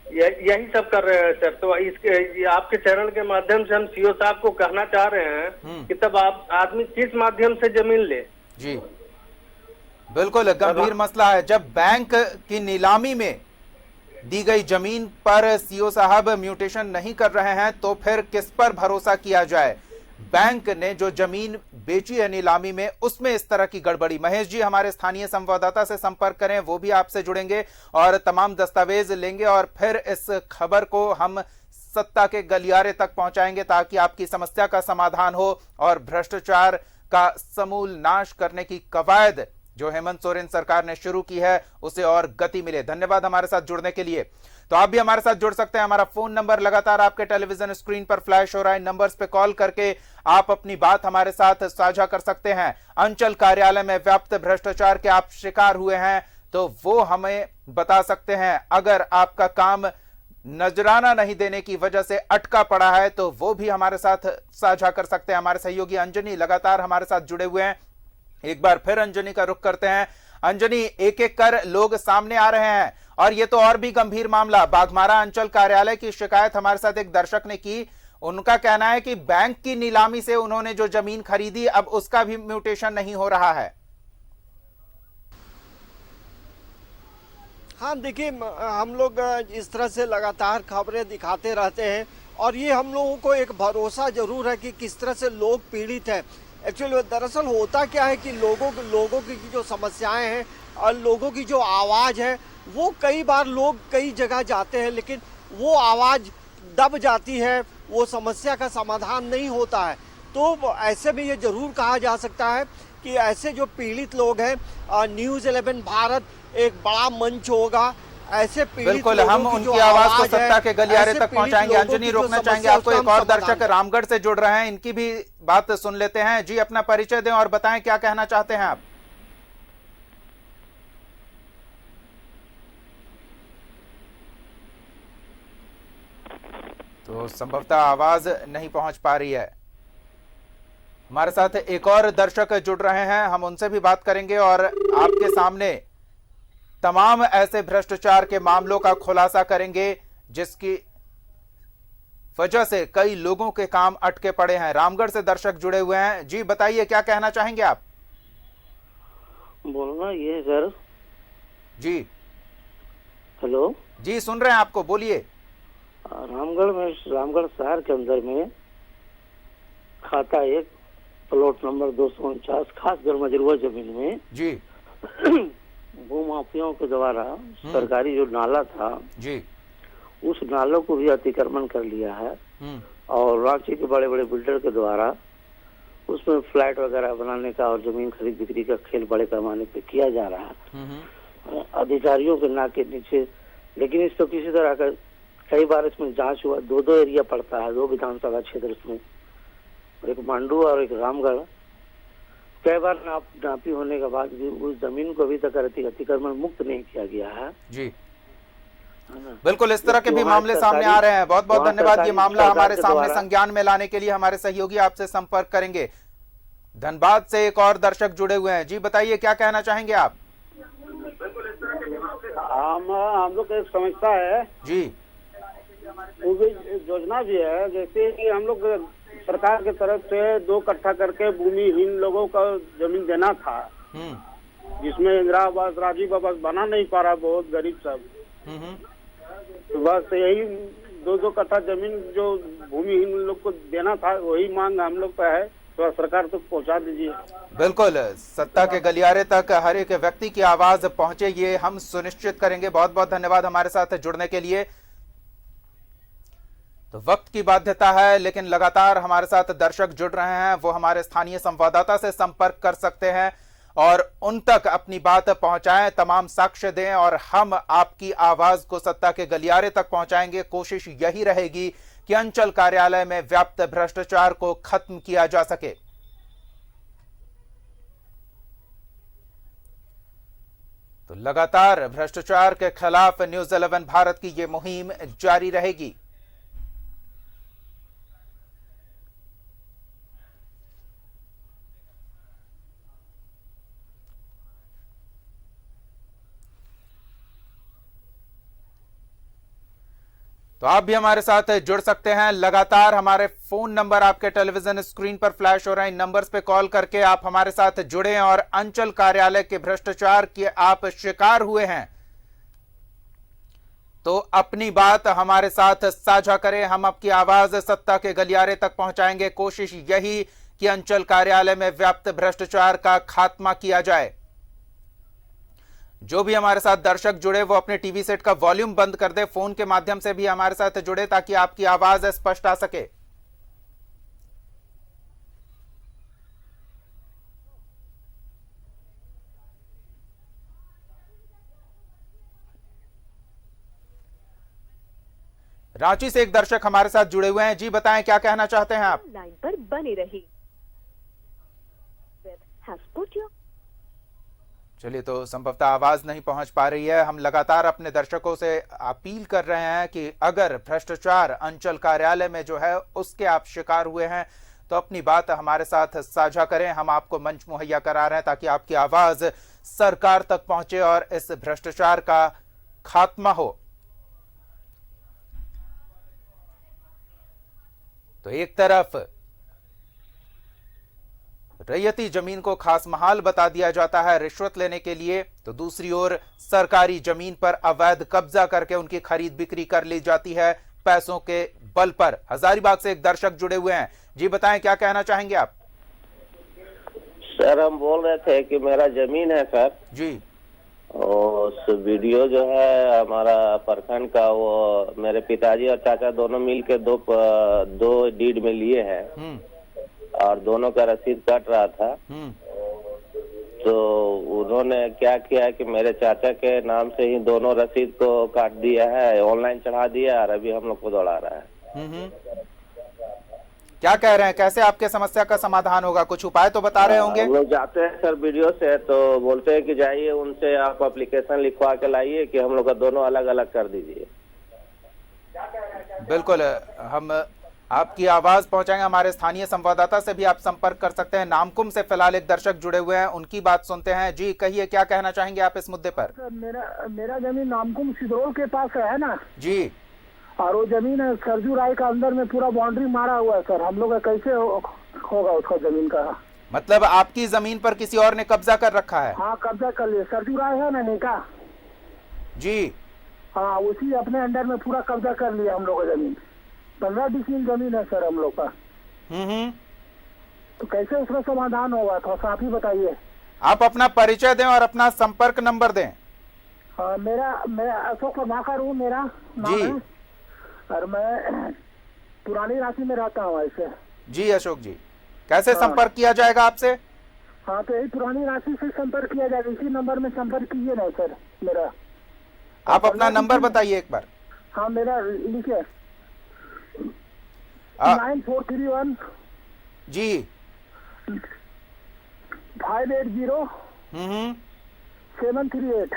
यही सब कर रहे हैं सर। तो इसके आपके चैनल के माध्यम से हम सीईओ साहब को कहना चाह रहे हैं कि तब आप आदमी किस माध्यम से जमीन ले। जी बिल्कुल गंभीर मसला है। जब बैंक की नीलामी में दी गई जमीन पर सीईओ साहब म्यूटेशन नहीं कर रहे हैं तो फिर किस पर भरोसा किया जाए? बैंक ने जो जमीन बेची है नीलामी में उसमें इस तरह की गड़बड़ी। महेश जी हमारे स्थानीय संवाददाता से संपर्क करें, वो भी आपसे जुड़ेंगे और तमाम दस्तावेज लेंगे और फिर इस खबर को हम सत्ता के गलियारे तक पहुंचाएंगे ताकि आपकी समस्या का समाधान हो और भ्रष्टाचार का समूल नाश करने की कवायद जो हेमंत सोरेन सरकार ने शुरू की है उसे और गति मिले। धन्यवाद हमारे साथ जुड़ने के लिए। तो आप भी हमारे साथ जुड़ सकते हैं। हमारा फोन नंबर लगातार आपके टेलीविजन स्क्रीन पर फ्लैश हो रहा है। नंबर्स पे कॉल करके आप अपनी बात हमारे साथ साझा कर सकते हैं। अंचल कार्यालय में व्याप्त भ्रष्टाचार के आप शिकार हुए हैं तो वो हमें बता सकते हैं। अगर आपका काम नजराना नहीं देने की वजह से अटका पड़ा है तो वो भी हमारे साथ साझा कर सकते हैं। हमारे सहयोगी अंजनी लगातार हमारे साथ जुड़े हुए हैं। एक बार फिर अंजनी का रुख करते हैं। अंजनी, एक एक कर लोग सामने आ रहे हैं और ये तो और भी गंभीर मामला। बाघमारा अंचल कार्यालय की शिकायत हमारे साथ एक दर्शक ने की। उनका कहना है कि बैंक की नीलामी से उन्होंने जो जमीन खरीदी अब उसका भी म्यूटेशन नहीं हो रहा है। हाँ देखिए, हम लोग इस तरह से लगातार खबरें दिखाते रहते हैं और ये हम लोगों को एक भरोसा जरूर है कि किस तरह से लोग पीड़ित हैं। एक्चुअली दरअसल होता क्या है कि लोगों की जो समस्याएं हैं और लोगों की जो आवाज़ है वो कई बार लोग कई जगह जाते हैं लेकिन वो आवाज़ दब जाती है, वो समस्या का समाधान नहीं होता है। तो ऐसे में ये जरूर कहा जा सकता है कि ऐसे जो पीड़ित लोग हैं, न्यूज़ 11 भारत एक बड़ा मंच होगा। ऐसे पीड़ित बिल्कुल, हम उनकी आवाज को सत्ता के गलियारे तक पहुंचाएंगे। अंजनी, रोकना चाहेंगे आपको, एक और दर्शक रामगढ़ से जुड़ रहे हैं, इनकी भी बात सुन लेते हैं। जी, अपना परिचय दें और बताएं क्या कहना चाहते हैं आप। तो संभवतः आवाज नहीं पहुंच पा रही है। हमारे साथ एक और दर्शक जुड़ रहे हैं, हम उनसे भी बात करेंगे और आपके सामने तमाम ऐसे भ्रष्टाचार के मामलों का खुलासा करेंगे जिसकी वजह से कई लोगों के काम अटके पड़े हैं। रामगढ़ से दर्शक जुड़े हुए हैं। जी बताइए, क्या कहना चाहेंगे आप। बोलना ये है सर। जी हेलो जी, सुन रहे हैं आपको, बोलिए। रामगढ़ शहर के अंदर में खाता एक प्लॉट नंबर 249 खासकर मजरूआ जमीन में जी भूमाफियाओं के द्वारा सरकारी जो नाला था जी, उस नालों को भी अतिक्रमण कर लिया है और रांची के बड़े बड़े बिल्डर के द्वारा उसमें फ्लैट वगैरह बनाने का और जमीन खरीद बिक्री का खेल बड़े पैमाने पे किया जा रहा है अधिकारियों के नाक के नीचे। लेकिन इस तो किसी तरह का कई बार इसमें जांच हुआ, दो एरिया पड़ता है, 2 विधानसभा क्षेत्र इसमें, एक मांडू और एक रामगढ़। कई बार नापी होने के बाद भी उस जमीन को अभी तक अतिक्रमण मुक्त नहीं किया गया है। जी बिल्कुल, इस तरह के भी मामले सामने आ रहे हैं। बहुत बहुत धन्यवाद। ये मामला हमारे सामने संज्ञान में लाने के लिए हमारे सहयोगी आपसे संपर्क करेंगे। धनबाद से एक और दर्शक जुड़े हुए हैं। जी बताइए, क्या कहना चाहेंगे आप। हम लोग एक समस्या है जी, वो भी योजना भी है, जैसे कि हम लोग सरकार की तरफ से 2 कट्ठा करके भूमिहीन लोगों का जमीन देना था, जिसमें इंदिरा आवास राजीव आवास बना नहीं पा रहा, बहुत गरीब सब। तो बस यही 2 कट्ठा जमीन जो भूमिहीन लोग को देना था, वही मांग हम लोग पे है, तो सरकार तक पहुंचा दीजिए। बिल्कुल, सत्ता के गलियारे तक हर एक व्यक्ति की आवाज पहुंचे, ये हम सुनिश्चित करेंगे। बहुत बहुत धन्यवाद हमारे साथ जुड़ने के लिए। तो वक्त की बाध्यता है, लेकिन लगातार हमारे साथ दर्शक जुड़ रहे हैं। वो हमारे स्थानीय संवाददाता से संपर्क कर सकते हैं और उन तक अपनी बात पहुंचाएं, तमाम साक्ष्य दें और हम आपकी आवाज को सत्ता के गलियारे तक पहुंचाएंगे। कोशिश यही रहेगी कि अंचल कार्यालय में व्याप्त भ्रष्टाचार को खत्म किया जा सके। तो लगातार भ्रष्टाचार के खिलाफ न्यूज़ 11 भारत की ये मुहिम जारी रहेगी। तो आप भी हमारे साथ जुड़ सकते हैं। लगातार हमारे फोन नंबर आपके टेलीविजन स्क्रीन पर फ्लैश हो रहे हैं। इन नंबर्स पे कॉल करके आप हमारे साथ जुड़ें और अंचल कार्यालय के भ्रष्टाचार के आप शिकार हुए हैं तो अपनी बात हमारे साथ साझा करें। हम आपकी आवाज सत्ता के गलियारे तक पहुंचाएंगे। कोशिश यही कि अंचल कार्यालय में व्याप्त भ्रष्टाचार का खात्मा किया जाए। जो भी हमारे साथ दर्शक जुड़े वो अपने टीवी सेट का वॉल्यूम बंद कर दे। फोन के माध्यम से भी हमारे साथ जुड़े ताकि आपकी आवाज स्पष्ट आ सके। रांची से एक दर्शक हमारे साथ जुड़े हुए हैं। जी बताएं, क्या कहना चाहते हैं आप। लाइन पर बनी रही। चलिए, तो संभवतः आवाज नहीं पहुंच पा रही है। हम लगातार अपने दर्शकों से अपील कर रहे हैं कि अगर भ्रष्टाचार अंचल कार्यालय में जो है उसके आप शिकार हुए हैं तो अपनी बात हमारे साथ साझा करें। हम आपको मंच मुहैया करा रहे हैं ताकि आपकी आवाज सरकार तक पहुंचे और इस भ्रष्टाचार का खात्मा हो। तो एक तरफ रैयती जमीन को खास महाल बता दिया जाता है रिश्वत लेने के लिए, तो दूसरी ओर सरकारी जमीन पर अवैध कब्जा करके उनकी खरीद बिक्री कर ली जाती है पैसों के बल पर। हजारीबाग से एक दर्शक जुड़े हुए हैं। जी बताएं, क्या कहना चाहेंगे आप। सर हम बोल रहे थे कि मेरा जमीन है सर जी, और उस वीडियो जो है हमारा प्रखंड का, वो मेरे पिताजी और चाचा दोनों मिल के दो डीड में लिए हैं और दोनों का रसीद कट रहा था। तो उन्होंने क्या किया कि मेरे चाचा के नाम से ही दोनों रसीद को काट दिया है, ऑनलाइन चढ़ा दिया और अभी हम लोग को दौड़ा रहा है। क्या कह रहे हैं, कैसे आपके समस्या का समाधान होगा? कुछ उपाय तो बता रहे होंगे। हम लोग जाते हैं सर वीडियो से, तो बोलते हैं कि जाइए उनसे आप एप्लीकेशन लिखवा के लाइए कि हम लोग का दोनों अलग अलग कर दीजिए। बिल्कुल, हम आपकी आवाज पहुंचाएंगे। हमारे स्थानीय संवाददाता से भी आप संपर्क कर सकते हैं। नामकुम से फिलहाल एक दर्शक जुड़े हुए हैं, उनकी बात सुनते हैं। जी कहिए, क्या कहना चाहेंगे आप इस मुद्दे पर? मेरा जमीन नामकुम सिदरोल के पास है ना जी, और वो जमीन है सरजू राय का, अंदर में पूरा बाउंड्री मारा हुआ है सर। हम लोग कैसे होगा उसका जमीन का? मतलब आपकी जमीन पर किसी और ने कब्जा कर रखा है? हाँ, कब्जा कर लिया। सरजू राय है ना नेका जी, हाँ, उसी अपने अंडर में पूरा कब्जा कर लिया हम लोग का जमीन। 15 डिसीजन जमीन है सर हम लोग का। तो कैसे उसका समाधान होगा, थोड़ा सा आप ही बताइए। आप अपना परिचय दें और अपना संपर्क नंबर दें। मैं अशोक प्रभाकर हूँ, मेरा नाम जी है, और मैं पुरानी रांची में रहता हूँ ऐसे। जी अशोक जी, कैसे संपर्क किया जाएगा आपसे? हाँ, तो यही पुरानी रांची से संपर्क किया जाएगा। इसी नंबर में संपर्क कीजिए ना सर मेरा। आप अपना नंबर बताइए एक बार। हाँ, मेरा लिखिए 9431 जी 580 738।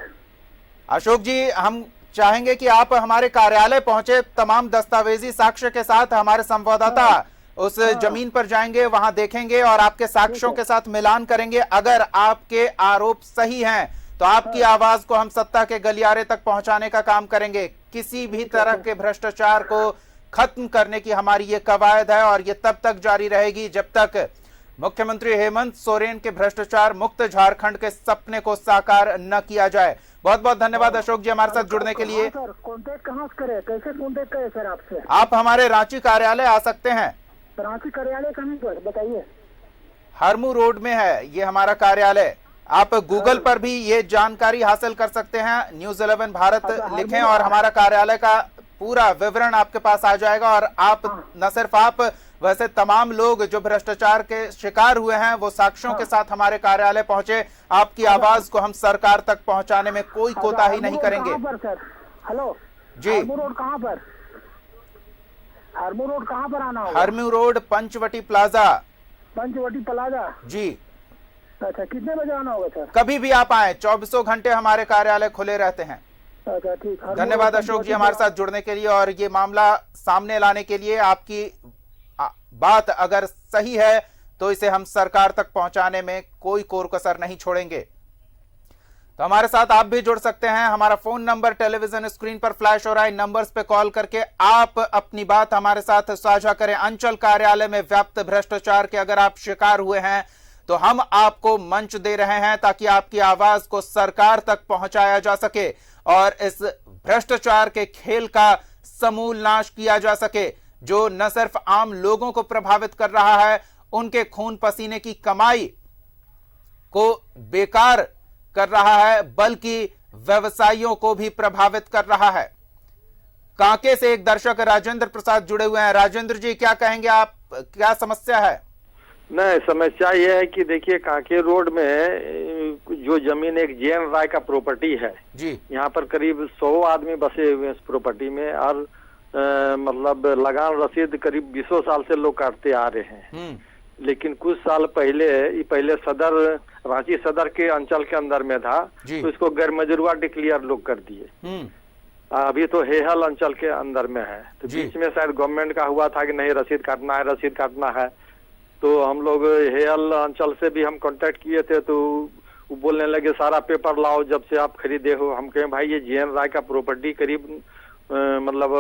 अशोक जी, हम चाहेंगे कि आप हमारे कार्यालय पहुंचे, तमाम दस्तावेजी साक्ष्य के साथ। हमारे संवाददाता उस जमीन पर जाएंगे, वहां देखेंगे और आपके साक्ष्यों के साथ मिलान करेंगे। अगर आपके आरोप सही हैं तो आपकी आवाज को हम सत्ता के गलियारे तक पहुंचाने का काम करेंगे। किसी भी तरह के भ्रष्टाचार को खत्म करने की हमारी ये कवायद है और ये तब तक जारी रहेगी जब तक मुख्यमंत्री हेमंत सोरेन के भ्रष्टाचार मुक्त झारखंड के सपने को साकार न किया जाए। बहुत बहुत धन्यवाद अशोक जी हमारे साथ जुड़ने के लिए। सर कांटेक्ट कहाँ से करें, कैसे कांटेक्ट करें सर आपसे? आप हमारे रांची कार्यालय आ सकते हैं। रांची कार्यालय कहाँ पर बताइए? हरमू रोड में है ये हमारा कार्यालय। आप गूगल पर भी ये जानकारी हासिल कर सकते हैं, न्यूज़ 11 भारत लिखें और हमारा कार्यालय का पूरा विवरण आपके पास आ जाएगा। और आप न सिर्फ आप, वैसे तमाम लोग जो भ्रष्टाचार के शिकार हुए हैं वो साक्ष्यों के साथ हमारे कार्यालय पहुंचे। आपकी आवाज को हम सरकार तक पहुंचाने में कोई कोताही नहीं करेंगे। हेलो जी, हरमू रोड कहाँ पर? हरमू रोड कहाँ पर आना होगा? Harmu road Panchvati plaza. Panchvati plaza जी। अच्छा, कितने बजे आना होगा सर? कभी भी आप आए, 24 घंटे हमारे कार्यालय खुले रहते हैं। अच्छा ठीक। धन्यवाद अशोक जी हमारे साथ जुड़ने के लिए और ये मामला सामने लाने के लिए। आपकी बात अगर सही है तो इसे हम सरकार तक पहुंचाने में कोई कोर कसर नहीं छोड़ेंगे। तो हमारे साथ आप भी जुड़ सकते हैं। हमारा फोन नंबर टेलीविजन स्क्रीन पर फ्लैश हो रहा है, नंबर्स पे कॉल करके आप अपनी बात हमारे साथ साझा करें। अंचल कार्यालय में व्याप्त भ्रष्टाचार के अगर आप शिकार हुए हैं तो हम आपको मंच दे रहे हैं ताकि आपकी आवाज को सरकार तक पहुंचाया जा सके और इस भ्रष्टाचार के खेल का समूल नाश किया जा सके, जो न सिर्फ आम लोगों को प्रभावित कर रहा है, उनके खून पसीने की कमाई को बेकार कर रहा है, बल्कि व्यवसायियों को भी प्रभावित कर रहा है। कांके से एक दर्शक राजेंद्र प्रसाद जुड़े हुए हैं। राजेंद्र जी, क्या कहेंगे आप, क्या समस्या है? नहीं, समस्या यह है कि देखिए कांके रोड में जो जमीन एक JN राय का प्रॉपर्टी है जी, यहाँ पर करीब 100 आदमी बसे हुए हैं इस प्रॉपर्टी में और मतलब लगान रसीद करीब 20 साल से लोग काटते आ रहे हैं। लेकिन कुछ साल पहले सदर रांची सदर के अंचल के अंदर में था तो इसको गैर मजरूआ डिक्लेयर लोग कर दिए। अभी तो हेहल अंचल के अंदर में है। तो बीच में शायद गवर्नमेंट का हुआ था कि नहीं रसीद काटना है। तो हम लोग हेहल अंचल से भी हम कांटेक्ट किए थे तो वो बोलने लगे सारा पेपर लाओ जब से आप खरीदे हो। हम कहें भाई ये JN राय का प्रॉपर्टी करीब मतलब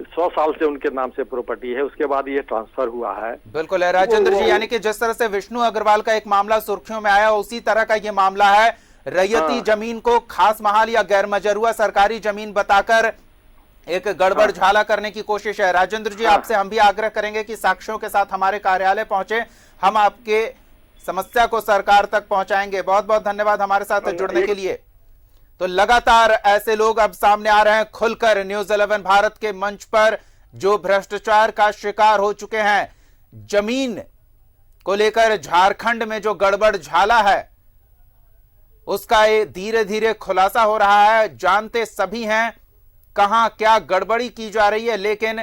100 साल से उनके नाम से प्रॉपर्टी है, उसके बाद ये ट्रांसफर हुआ है। बिल्कुल है राजेंद्र जी, यानी कि जिस तरह से विष्णु अग्रवाल का एक मामला सुर्खियों में आया उसी तरह का ये मामला है। रैयती जमीन को खास महाल या गैर मजरूआ सरकारी जमीन बताकर एक गड़बड़ झाला करने की कोशिश है। राजेंद्र जी, आपसे हम भी आग्रह करेंगे कि साक्ष्यों के साथ हमारे कार्यालय पहुंचे, हम आपके समस्या को सरकार तक पहुंचाएंगे। बहुत बहुत धन्यवाद हमारे साथ जुड़ने के लिए। तो लगातार ऐसे लोग अब सामने आ रहे हैं खुलकर न्यूज़ 11 भारत के मंच पर, जो भ्रष्टाचार का शिकार हो चुके हैं। जमीन को लेकर झारखंड में जो गड़बड़ झाला है उसका ये धीरे धीरे खुलासा हो रहा है। जानते सभी हैं कहां क्या गड़बड़ी की जा रही है, लेकिन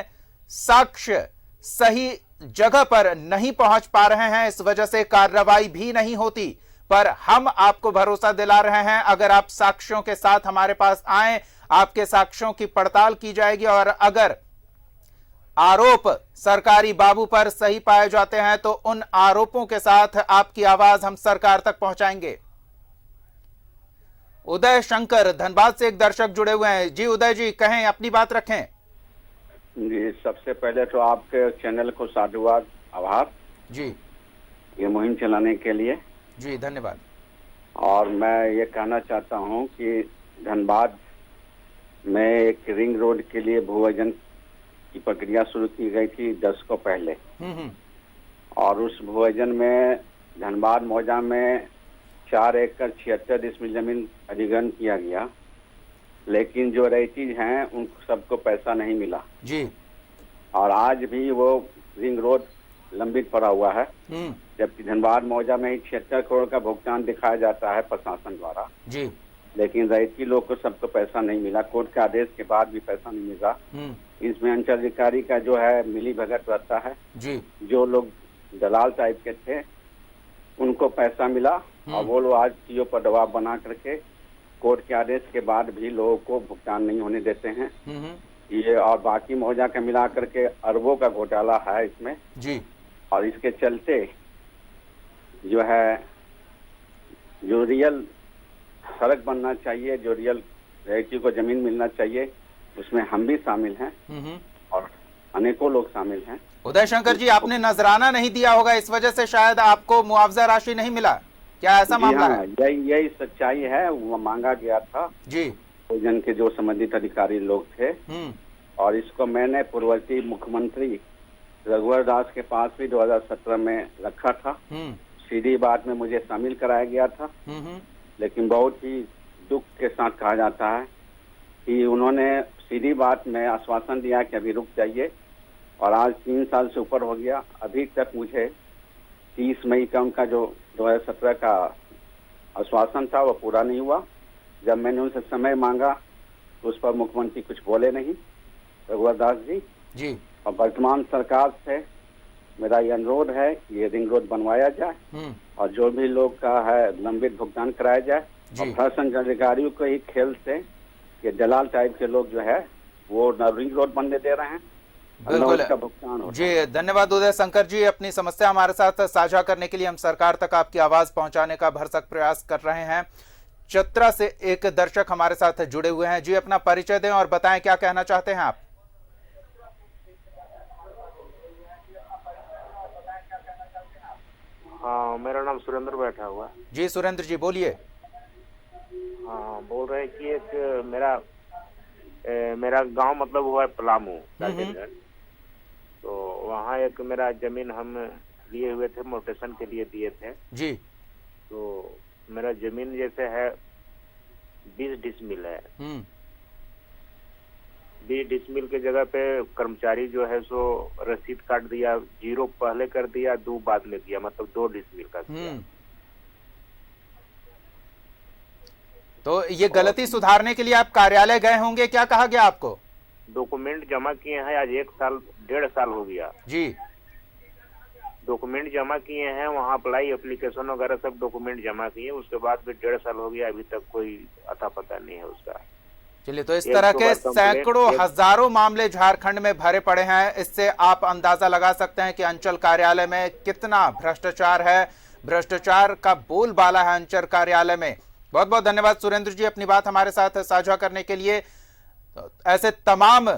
साक्ष्य सही जगह पर नहीं पहुंच पा रहे हैं, इस वजह से कार्रवाई भी नहीं होती। पर हम आपको भरोसा दिला रहे हैं, अगर आप साक्ष्यों के साथ हमारे पास आए, आपके साक्ष्यों की पड़ताल की जाएगी और अगर आरोप सरकारी बाबू पर सही पाए जाते हैं तो उन आरोपों के साथ आपकी आवाज हम सरकार तक पहुंचाएंगे। उदय शंकर धनबाद से एक दर्शक जुड़े हुए हैं। जी उदय जी, कहें, अपनी बात रखें। जी, सबसे पहले तो आपके चैनल को साधुवाद, आभार जी, ये मुहिम चलाने के लिए जी, धन्यवाद। और मैं ये कहना चाहता हूँ कि धनबाद में एक रिंग रोड के लिए भूवजन की प्रक्रिया शुरू की गई थी 10 को पहले, और उस भूवजन में धनबाद मौजा में 4 एकड़ 76 डिसमिल जमीन अधिग्रहण किया गया, लेकिन जो रईती हैं उन सबको पैसा नहीं मिला जी, और आज भी वो रिंग रोड लंबित पड़ा हुआ है, जबकि धनबाद मौजा में ही 76 करोड़ का भुगतान दिखाया जाता है प्रशासन द्वारा जी, लेकिन रईती लोग को सबको पैसा नहीं मिला। कोर्ट के आदेश के बाद भी पैसा नहीं मिला। इसमें अंचल अधिकारी का जो है मिली भगत रहता है जी, जो लोग दलाल टाइप के थे उनको पैसा मिला और वो लोग आज सीओ पर दबाव बना करके कोर्ट के आदेश के बाद भी लोगों को भुगतान नहीं होने देते हैं। ये और बाकी मौजा का मिला करके अरबों का घोटाला है इसमें जी, और इसके चलते जो है जो रियल सड़क बनना चाहिए, जो रियल रईती को जमीन मिलना चाहिए, उसमें हम भी शामिल हैं और अनेकों लोग शामिल हैं। उदय शंकर जी, आपने नजराना नहीं दिया होगा, इस वजह से शायद आपको मुआवजा राशि नहीं मिला, क्या ऐसा मामला है? यही सच्चाई है। वो मांगा गया था जी, भोजन के जो संबंधित अधिकारी लोग थे, और इसको मैंने पूर्ववर्ती मुख्यमंत्री रघुवर दास के पास भी 2017 में रखा था। सीधी बात में मुझे शामिल कराया गया था, लेकिन बहुत ही दुख के साथ कहा जाता है कि उन्होंने सीधी बात में आश्वासन दिया कि अभी रुक जाइए, और आज 3 साल से ऊपर हो गया, अभी तक मुझे 30 मई का उनका जो 2017 का आश्वासन था वो पूरा नहीं हुआ। जब मैंने उनसे समय मांगा तो उस पर मुख्यमंत्री कुछ बोले नहीं, रघुवर दास जी। और वर्तमान सरकार से मेरा ये अनुरोध है कि ये रिंग रोड बनवाया जाए और जो भी लोग का है लंबित भुगतान कराया जाए, और प्रशासन अधिकारियों को ही खेल से ये दलाल टाइप के लोग जो है वो न रिंग रोड बनने दे रहे हैं, बिल्कुल का भुगतान हो। जी, धन्यवाद उदय शंकर जी, अपनी समस्या हमारे साथ साझा करने के लिए। हम सरकार तक आपकी आवाज पहुंचाने का भरसक प्रयास कर रहे हैं। चतरा से एक दर्शक हमारे साथ जुड़े हुए हैं। जी, अपना परिचय दें और बताएं क्या कहना चाहते हैं आप। हाँ, मेरा नाम सुरेंद्र बैठा हुआ। जी सुरेंद्र जी, बोलिए। हाँ, बोल रहे हैं कि एक मेरा गांव मतलब हुआ है पलामू राजेंद्र, तो वहाँ एक मेरा जमीन हम लिए हुए थे, मोटेशन के लिए दिए थे जी। तो मेरा जमीन जैसे है 20 डिसमिल है। 20 डिसमिल के जगह पे कर्मचारी जो है सो रसीद काट दिया, 0 पहले कर दिया, 2 बाद में दिया, मतलब 2 डिसमिल का दिया। तो ये गलती सुधारने के लिए आप कार्यालय गए होंगे, क्या कहा गया आपको? डॉक्यूमेंट जमा किए हैं, आज 1.5 साल हो गया जी। डॉक्यूमेंट जमा किए हैं, वहाँ अप्लाई एप्लीकेशन वगैरह सब डॉक्यूमेंट जमा किए, उसके बाद भी 1.5 साल हो गया, अभी तक कोई अता पता नहीं है उसका। चलिए, तो इस तरह के सैकड़ों हजारों मामले झारखंड में भरे पड़े हैं। इससे आप अंदाजा लगा सकते हैं कि अंचल कार्यालय में कितना भ्रष्टाचार है, भ्रष्टाचार का बोलबाला है अंचल कार्यालय में। बहुत बहुत धन्यवाद सुरेंद्र जी, अपनी बात हमारे साथ साझा करने के लिए। ऐसे तमाम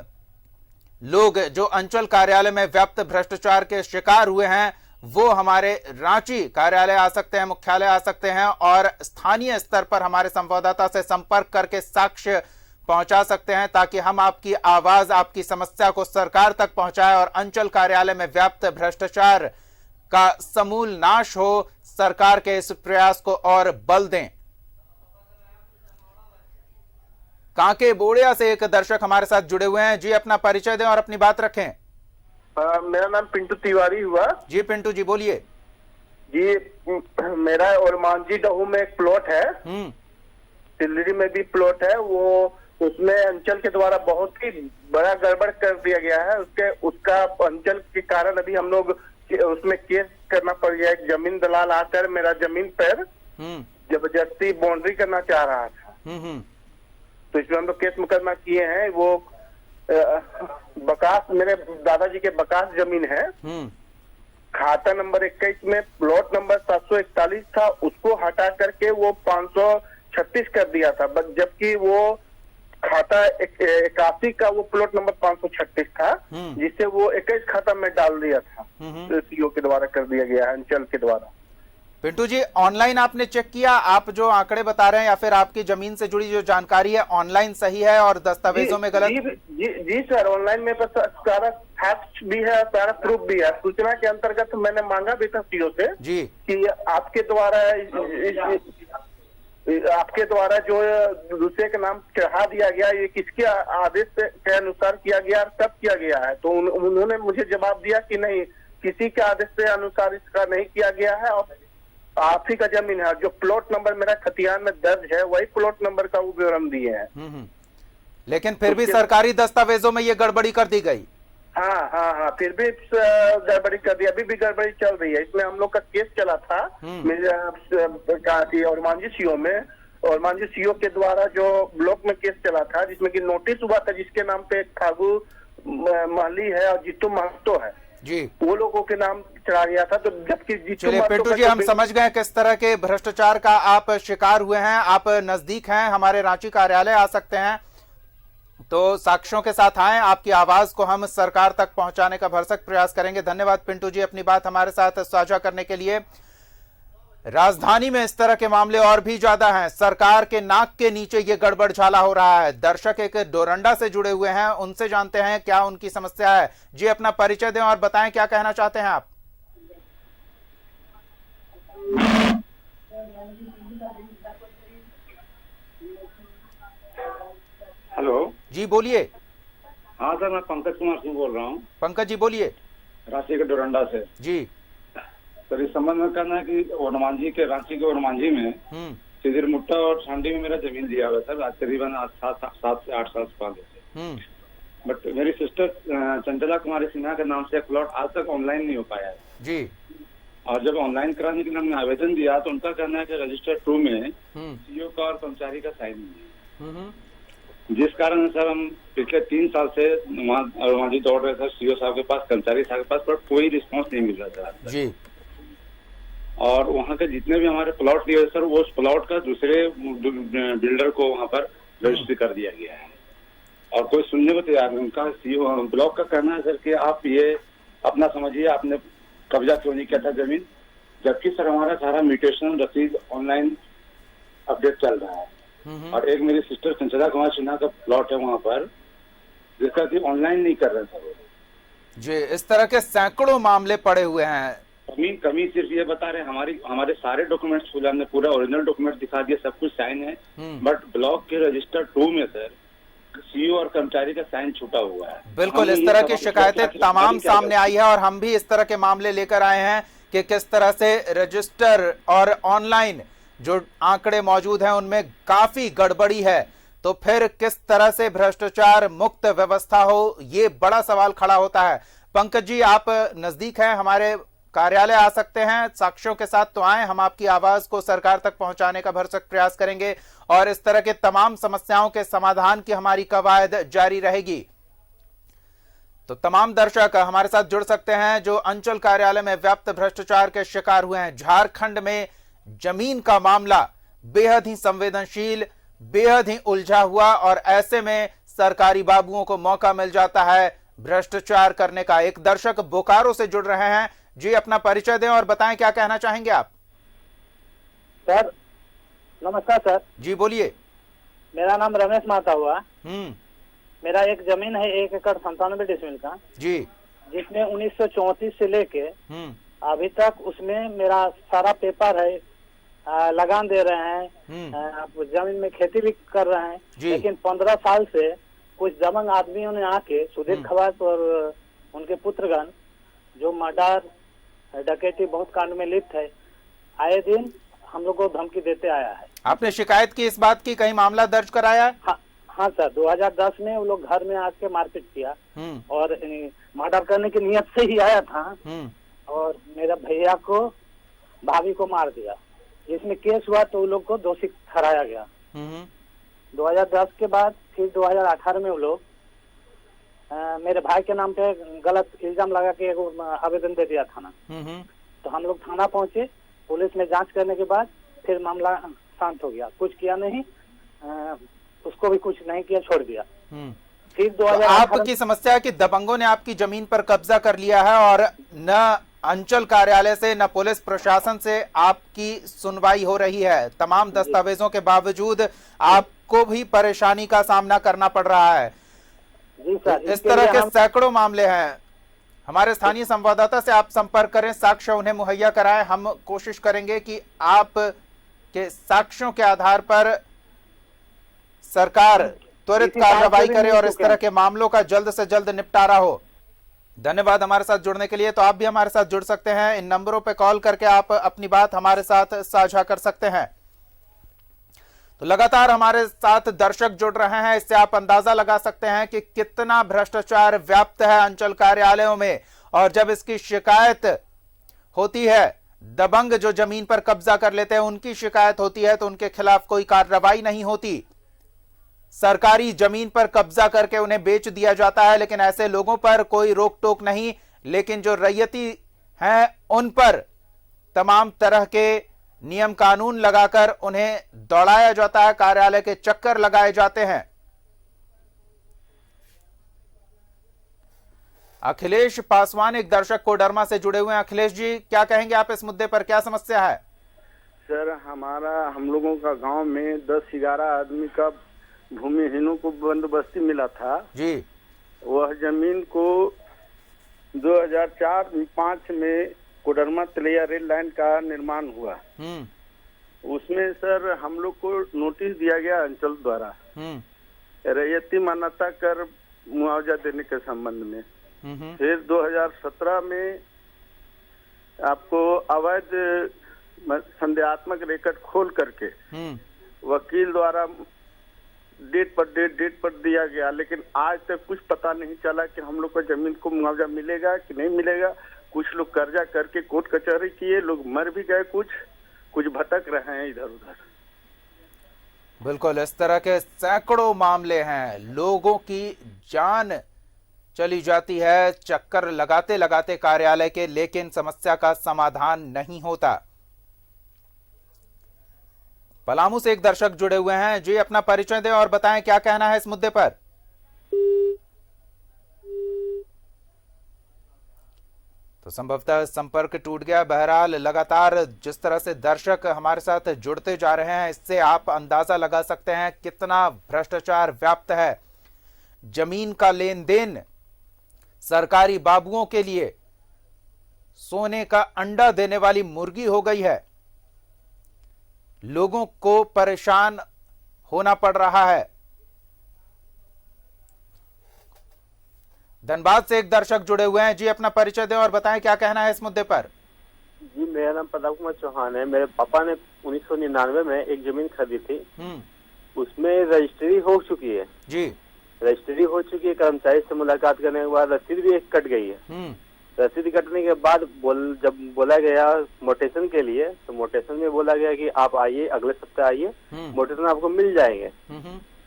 लोग जो अंचल कार्यालय में व्याप्त भ्रष्टाचार के शिकार हुए हैं वो हमारे रांची कार्यालय आ सकते हैं, मुख्यालय आ सकते हैं और स्थानीय स्तर पर हमारे संवाददाता से संपर्क करके साक्ष्य पहुंचा सकते हैं, ताकि हम आपकी आवाज, आपकी समस्या को सरकार तक पहुंचाएं और अंचल कार्यालय में व्याप्त भ्रष्टाचार का समूल नाश हो। सरकार के इस प्रयास को और बल दें। कांके बोड़िया से एक दर्शक हमारे साथ जुड़े हुए हैं। जी अपना परिचय दें और अपनी बात रखें। मेरा नाम पिंटू तिवारी हुआ। जी पिंटू जी बोलिए। जी मेरा और मांझी डहू में एक प्लॉट है, तिल्ली में भी प्लॉट है, वो उसमें अंचल के द्वारा बहुत ही बड़ा गड़बड़ कर दिया गया है। उसका अंचल के कारण अभी हम लोग उसमें केस करना पड़ गया। एक जमीन दलाल आकर मेरा जमीन पर जबरदस्ती बाउंड्री करना चाह रहा था, तो इसमें हम लोग केस मुकदमा किए हैं। वो बकास, मेरे दादाजी के बकास जमीन है, खाता नंबर 21 में प्लॉट नंबर 741 था, उसको हटा करके वो 536 कर दिया था, जबकि वो खाता 81 का वो प्लॉट नंबर 536 था, जिसे वो 21 खाता में डाल दिया था। सीओ के द्वारा कर दिया गया है, अंचल के द्वारा। पिंटू जी ऑनलाइन आपने चेक किया, आप जो आंकड़े बता रहे हैं या फिर आपकी जमीन से जुड़ी जो जानकारी है ऑनलाइन सही है और दस्तावेजों में गलत? जी सर, ऑनलाइन में सारा फैक्ट भी है, सारा प्रूफ भी है। सूचना के अंतर्गत मैंने मांगा भी था सीओ से जी कि आपके द्वारा जो दूसरे के नाम चढ़ा दिया गया, ये किसके आदेश के अनुसार किया गया और कब किया गया है? तो उन्होंने मुझे जवाब दिया कि नहीं, किसी के आदेश के अनुसार इसका नहीं किया गया है और आप ही का जमीन है। जो प्लॉट नंबर मेरा खतियान में दर्ज है वही प्लॉट नंबर का वो विवरण दिए हैं। लेकिन फिर भी सरकारी दस्तावेजों में ये गड़बड़ी कर दी गई। हाँ, फिर भी गड़बड़ी कर दी, अभी भी गड़बड़ी चल रही है। इसमें हम लोग का केस चला था और मांझी सीओ में, और मांझी सीओ के द्वारा जो ब्लॉक में केस चला था, जिसमें कि नोटिस हुआ था, जिसके नाम पे फागू महली है और जीतू महतो है जी, वो लोगों के नाम चढ़ा गया था। तो जबकि चलिए पिंटू जी हम समझ गए किस तरह के भ्रष्टाचार का आप शिकार हुए हैं। आप नजदीक हैं, हमारे रांची कार्यालय आ सकते हैं, तो साक्ष्यों के साथ आए, आपकी आवाज को हम सरकार तक पहुंचाने का भरसक प्रयास करेंगे। धन्यवाद पिंटू जी अपनी बात हमारे साथ साझा करने के लिए। राजधानी में इस तरह के मामले और भी ज्यादा हैं। सरकार के नाक के नीचे ये गड़बड़ झाला हो रहा है। दर्शक एक डोरंडा से जुड़े हुए हैं, उनसे जानते हैं क्या उनकी समस्या है। जी अपना परिचय दें और बताएं क्या कहना चाहते हैं आप। हेलो जी बोलिए। हाँ सर, मैं पंकज कुमार सिंह बोल रहा हूँ। पंकज जी बोलिए। रांची के डोरंडा से जी सर। इस संबंध में कहना है कि ओरमांझी के, रांची के ओरमांझी में सिदिरमुट्टा और छांडी में मेरा जमीन दिया हुआ सर, आज करीबन 7 से 8 साल पहले से। बट मेरी सिस्टर चंचला कुमारी सिन्हा के नाम से प्लॉट आज तक ऑनलाइन नहीं हो पाया है जी। और जब ऑनलाइन कराने के लिए हमने आवेदन दिया तो उनका कहना है कि रजिस्टर 2 में सीओ का और कर्मचारी का साइन नहीं है, जिस कारण सर हम पिछले 3 साल से वहाँ दौड़ रहे थे सीओ साहब के पास, कर्मचारी साहब के पास, पर कोई रिस्पॉन्स नहीं मिल रहा था जी। और वहाँ के जितने भी हमारे प्लॉट लिए सर, वो उस प्लॉट का दूसरे बिल्डर को वहाँ पर रजिस्ट्री कर दिया गया है और कोई सुनने को तैयार नहीं। उनका सीओ ब्लॉक का कहना है सर कि आप ये अपना समझिए, आपने कब्जा क्यों नहीं किया था जमीन, जबकि सर हमारा सारा म्यूटेशन रसीद ऑनलाइन अपडेट चल रहा है। और एक मेरी सिस्टर चंचला कुमार सिन्हा का प्लॉट है वहाँ पर, जिसका कि ऑनलाइन नहीं कर रहे सर जी। इस तरह के सैकड़ों मामले पड़े हुए हैं। कमी सिर्फ ये बता रहे हैं, हमारे सारे डॉक्यूमेंट्स खुले, हमने पूरा ओरिजिनल डॉक्यूमेंट दिखा दिया, सब कुछ साइन है, बट ब्लॉक के रजिस्टर 2 में सर सीओ और कर्मचारी का साइन छूटा हुआ है। बिल्कुल, इस तरह की शिकायतें तमाम सामने आई है और हम भी इस तरह के मामले लेकर आए हैं कि किस तरह से रजिस्टर और ऑनलाइन जो आंकड़े मौजूद हैं उनमें काफी गड़बड़ी है। तो फिर किस तरह से भ्रष्टाचार मुक्त व्यवस्था हो, ये बड़ा सवाल खड़ा होता है। पंकज जी आप नजदीक हैं, हमारे कार्यालय आ सकते हैं, साक्ष्यों के साथ तो आए, हम आपकी आवाज को सरकार तक पहुंचाने का भरसक प्रयास करेंगे और इस तरह के तमाम समस्याओं के समाधान की हमारी कवायद जारी रहेगी। तो तमाम दर्शक हमारे साथ जुड़ सकते हैं जो अंचल कार्यालय में व्याप्त भ्रष्टाचार के शिकार हुए हैं। झारखंड में जमीन का मामला बेहद ही संवेदनशील, बेहद ही उलझा हुआ और ऐसे में सरकारी बाबुओं को मौका मिल जाता है भ्रष्टाचार करने का। एक दर्शक बोकारो से जुड़ रहे हैं जी, अपना परिचय दें और बताएं क्या कहना चाहेंगे आप। सर नमस्कार सर जी बोलिए। मेरा नाम रमेश माता हुआ। मेरा एक जमीन है 1 एकड़ 97 डिसमिल का जी, जिसमें 1934 से लेके अभी तक उसमें मेरा सारा पेपर है, लगान दे रहे हैं, आप जमीन में खेती भी कर रहे हैं, लेकिन 15 साल से कुछ दबंग आदमियों ने आके सुधीर खवास और उनके पुत्रगण जो मर्डर डकैती बहुत कांड में लिप्त है, आए दिन हम लोग को धमकी देते आया है। आपने शिकायत की इस बात की, कहीं मामला दर्ज कराया है? हाँ सर, 2010 में वो लोग घर में आके मारपीट किया और मर्डर करने की नियत से ही आया था और मेरा भैया को भाभी को मार दिया। जिसमें केस हुआ तो वो लोग को दोषी ठहराया गया। 2010 के बाद फिर 2018 में वो लोग मेरे भाई के नाम पे गलत इल्जाम लगा के एक आवेदन दे दिया थाना। तो हम लोग थाना पहुंचे, पुलिस ने जांच करने के बाद फिर मामला शांत हो गया, कुछ किया नहीं, उसको भी कुछ नहीं किया, छोड़ दिया। फिर 2018 आपकी समस्या है कि दबंगों ने आपकी जमीन पर कब्जा कर लिया है और न अंचल कार्यालय से न पुलिस प्रशासन से आपकी सुनवाई हो रही है। तमाम दस्तावेजों के बावजूद आपको भी परेशानी का सामना करना पड़ रहा है। जी सर, इस तरह के सैकड़ों मामले हैं। हमारे स्थानीय संवाददाता से आप संपर्क करें, साक्ष्य उन्हें मुहैया कराएं। हम कोशिश करेंगे कि आप के साक्ष्यों के आधार पर सरकार त्वरित कार्रवाई करे और इस तरह के मामलों का जल्द से जल्द निपटारा हो। धन्यवाद हमारे साथ जुड़ने के लिए। तो आप भी हमारे साथ जुड़ सकते हैं, इन नंबरों पर कॉल करके आप अपनी बात हमारे साथ साझा कर सकते हैं। तो लगातार हमारे साथ दर्शक जुड़ रहे हैं, इससे आप अंदाजा लगा सकते हैं कि कितना भ्रष्टाचार व्याप्त है अंचल कार्यालयों में। और जब इसकी शिकायत होती है, दबंग जो जमीन पर कब्जा कर लेते हैं उनकी शिकायत होती है, तो उनके खिलाफ कोई कार्रवाई नहीं होती। सरकारी जमीन पर कब्जा करके उन्हें बेच दिया जाता है, लेकिन ऐसे लोगों पर कोई रोक टोक नहीं। लेकिन जो रैयती हैं उन पर तमाम तरह के नियम कानून लगाकर उन्हें दौड़ाया जाता है, कार्यालय के चक्कर लगाए जाते हैं। अखिलेश पासवान एक दर्शक कोडरमा से जुड़े हुए हैं। अखिलेश जी, क्या कहेंगे आप इस मुद्दे पर, क्या समस्या है? सर, हम लोगों का गांव में 10-11 आदमी का भूमिहीनों को बंदोबस्ती मिला था जी। वह जमीन को 2004-5 में कोडरमा तलैया रेल लाइन का निर्माण हुआ। उसमें सर हम लोग को नोटिस दिया गया अंचल द्वारा रैयती मान्यता कर मुआवजा देने के संबंध में। फिर 2017 में आपको अवैध संदेहात्मक रिकॉर्ड खोल करके वकील द्वारा डेट पर दिया गया, लेकिन आज तक कुछ पता नहीं चला कि हम लोग को जमीन को मुआवजा मिलेगा कि नहीं मिलेगा। कुछ लोग कर्जा करके कोर्ट कचहरी किए, लोग मर भी गए, कुछ भटक रहे हैं इधर उधर। बिल्कुल, इस तरह के सैकड़ों मामले हैं। लोगों की जान चली जाती है चक्कर लगाते लगाते कार्यालय के, लेकिन समस्या का समाधान नहीं होता। पलामू से एक दर्शक जुड़े हुए हैं जी, अपना परिचय दें और बताएं क्या कहना है इस मुद्दे पर। तो संभवतः संपर्क टूट गया। बहरहाल लगातार जिस तरह से दर्शक हमारे साथ जुड़ते जा रहे हैं, इससे आप अंदाजा लगा सकते हैं कितना भ्रष्टाचार व्याप्त है। जमीन का लेन देन सरकारी बाबुओं के लिए सोने का अंडा देने वाली मुर्गी हो गई है। लोगों को परेशान होना पड़ रहा है। धनबाद से एक दर्शक जुड़े हुए हैं जी, अपना परिचय दें और बताएं क्या कहना है इस मुद्दे पर। जी, मेरा नाम प्रताप कुमार चौहान है। मेरे पापा ने 1999 में एक जमीन खरीदी थी, उसमें रजिस्ट्री हो चुकी है जी। रजिस्ट्री हो चुकी है, कर्मचारी से मुलाकात करने के बाद रसीद भी एक कट गई है। रसीद कटने के बाद जब बोला गया मोटेशन के लिए, तो मोटेशन में बोला गया कि आप आइए, अगले सप्ताह आइए, मोटेशन आपको मिल जाएंगे।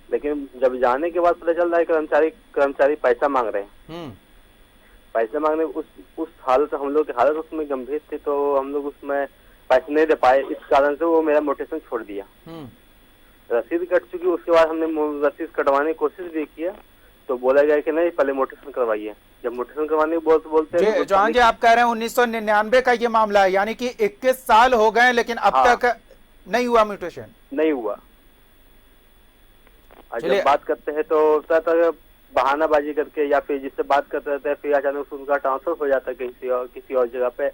लेकिन जब जाने के बाद पता चल रहा है कर्मचारी पैसा मांग रहे हैं। पैसा मांगने उस हालत, हम लोग की हालत उसमें गंभीर थी, तो हम लोग उसमें पैसे नहीं दे पाए। इस कारण से वो मेरा मोटेशन छोड़ दिया। रसीद कट चुकी, उसके बाद हमने रसीद कटवाने की कोशिश भी किया, तो बोला गया कि नहीं, पहले मोटेशन करवाइए। जब मोटेशन करवाने बोलते जॉन जी, आप कह रहे हैं 1999 का ये मामला है, यानी कि 21 साल हो गए, लेकिन अब तक नहीं हुआ म्यूटेशन? नहीं हुआ। जब बात करते हैं तो बहानाबाजी करके या फिर जिससे बात करते रहते हैं, फिर अचानक उनका ट्रांसफर हो जाता है किसी और जगह पे,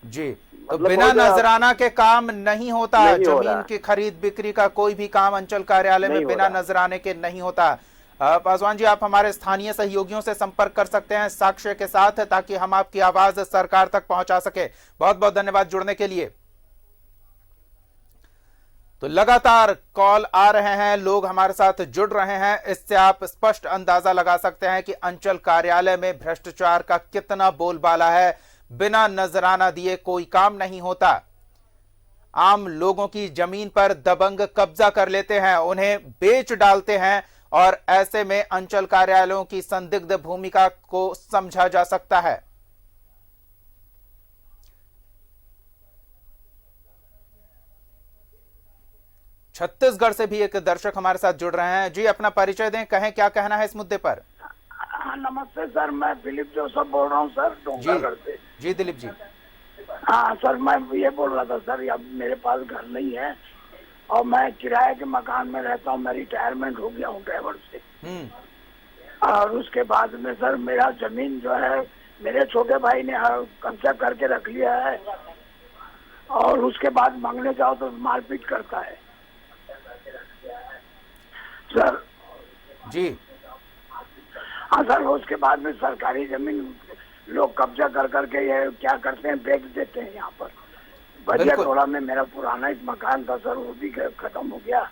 जी, तो बिना नजराना के काम नहीं होता। जमीन की खरीद बिक्री का कोई भी काम अंचल कार्यालय में बिना नजराने के नहीं होता। पासवान जी, आप हमारे स्थानीय सहयोगियों से संपर्क कर सकते हैं साक्ष्य के साथ, ताकि हम आपकी आवाज सरकार तक पहुंचा सके। बहुत बहुत धन्यवाद जुड़ने के लिए। तो लगातार कॉल आ रहे हैं, लोग हमारे साथ जुड़ रहे हैं। इससे आप स्पष्ट अंदाजा लगा सकते हैं कि अंचल कार्यालय में भ्रष्टाचार का कितना बोलबाला है। बिना नजराना दिए कोई काम नहीं होता। आम लोगों की जमीन पर दबंग कब्जा कर लेते हैं, उन्हें बेच डालते हैं, और ऐसे में अंचल कार्यालयों की संदिग्ध भूमिका को समझा जा सकता है। छत्तीसगढ़ से भी एक दर्शक हमारे साथ जुड़ रहे हैं। जी, अपना परिचय दें, कहें क्या कहना है इस मुद्दे पर। हाँ, नमस्ते सर, मैं दिलीप जोसफ बोल रहा हूँ सर, डोंगरगढ़ से। जी दिलीप जी। हाँ सर, मैं ये बोल रहा था सर, अब मेरे पास घर नहीं है और मैं किराए के मकान में रहता हूँ। मैं रिटायरमेंट हो गया हूँ ड्राइवर से। और उसके बाद में सर मेरा जमीन जो है मेरे छोटे भाई ने कब्जा करके रख लिया है, और उसके बाद मांगने जाओ तो मारपीट करता है सर। जी हाँ सर, उसके बाद में सरकारी जमीन लोग कब्जा कर करके ये क्या करते हैं, बेच देते हैं। यहाँ पर बजिया टोला में मेरा पुराना एक मकान था सर, वो भी खत्म हो गया।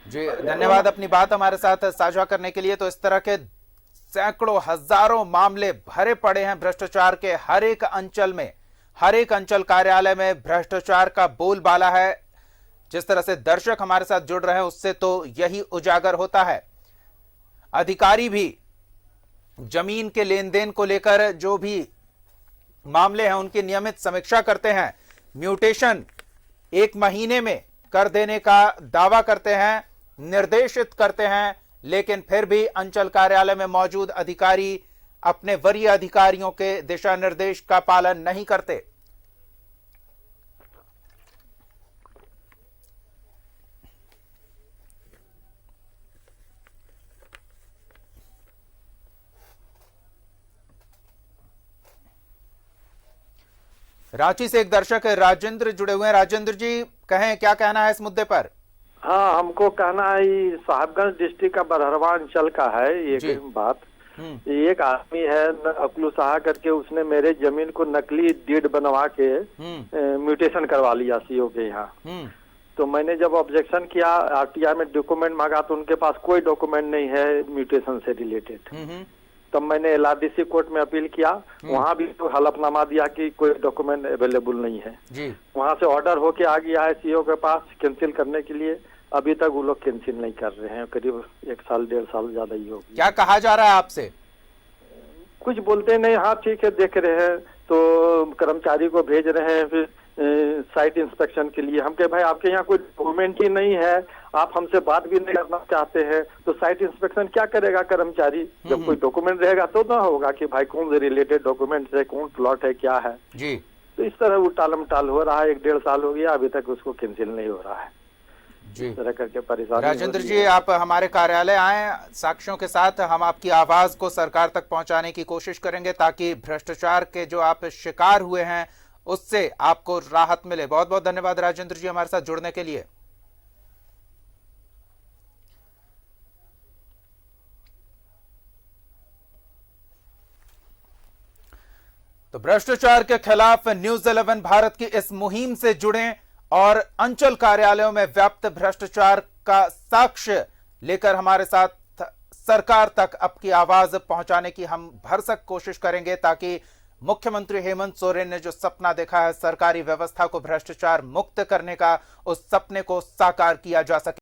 जी धन्यवाद अपनी बात हमारे साथ साझा करने के लिए। तो इस तरह के सैकड़ों हजारों मामले भरे पड़े हैं भ्रष्टाचार के। हर एक अंचल में, हर एक अंचल कार्यालय में भ्रष्टाचार का बोलबाला है। जिस तरह से दर्शक हमारे साथ जुड़ रहे हैं उससे तो यही उजागर होता है। अधिकारी भी जमीन के लेन देन को लेकर जो भी मामले हैं उनकी नियमित समीक्षा करते हैं। म्यूटेशन 1 महीने में कर देने का दावा करते हैं, निर्देशित करते हैं, लेकिन फिर भी अंचल कार्यालय में मौजूद अधिकारी अपने वरीय अधिकारियों के दिशा निर्देश का पालन नहीं करते। रांची से एक दर्शक राजेंद्र जुड़े हुए हैं। राजेंद्र जी, कहें क्या कहना है इस मुद्दे पर। हाँ, हमको कहना है साहबगंज डिस्ट्रिक्ट का बरहरवा अंचल का है ये बात। एक आदमी है अकलू शाह करके, उसने मेरे जमीन को नकली डीड बनवा के म्यूटेशन करवा लिया सीओ के यहाँ। तो मैंने जब ऑब्जेक्शन किया, आरटीआई में डॉक्यूमेंट मांगा तो उनके पास कोई डॉक्यूमेंट नहीं है म्यूटेशन से रिलेटेड। तब मैंने एलआरडीसी कोर्ट में अपील किया, वहाँ भी तो हलफनामा दिया कि कोई डॉक्यूमेंट अवेलेबल नहीं है। वहाँ से ऑर्डर होके आ गया है सीओ के पास कैंसिल करने के लिए। अभी तक वो लोग कैंसिल नहीं कर रहे हैं, करीब 1 साल 1.5 साल ज्यादा ही हो गया। क्या कहा जा रहा है आपसे? कुछ बोलते नहीं, हाँ ठीक है देख रहे हैं, तो कर्मचारी को भेज रहे हैं फिर साइट इंस्पेक्शन के लिए। हम कहे भाई आपके यहाँ कोई डॉक्यूमेंट ही नहीं है, आप हमसे बात भी नहीं करना चाहते हैं, तो साइट इंस्पेक्शन क्या करेगा कर्मचारी? जब कोई डॉक्यूमेंट रहेगा तो ना होगा कि भाई कौन से रिलेटेड डॉक्यूमेंट है, कौन प्लॉट है, क्या है। जी, तो इस तरह वो टालमटाल हो रहा है। 1.5 साल हो गया, अभी तक उसको कैंसिल नहीं हो रहा है। जी, इस तरह करके परेशानी। राजेंद्र जी, आप हमारे कार्यालय आए, साक्ष्यों के साथ हम आपकी आवाज को सरकार तक पहुंचाने की कोशिश करेंगे, ताकि भ्रष्टाचार के जो आप शिकार हुए हैं उससे आपको राहत मिले। बहुत बहुत धन्यवाद राजेंद्र जी हमारे साथ जुड़ने के लिए। तो भ्रष्टाचार के खिलाफ न्यूज 11 भारत की इस मुहिम से जुड़ें और अंचल कार्यालयों में व्याप्त भ्रष्टाचार का साक्ष्य लेकर हमारे साथ सरकार तक आपकी आवाज पहुंचाने की हम भरसक कोशिश करेंगे, ताकि मुख्यमंत्री हेमंत सोरेन ने जो सपना देखा है सरकारी व्यवस्था को भ्रष्टाचार मुक्त करने का, उस सपने को साकार किया जा सके।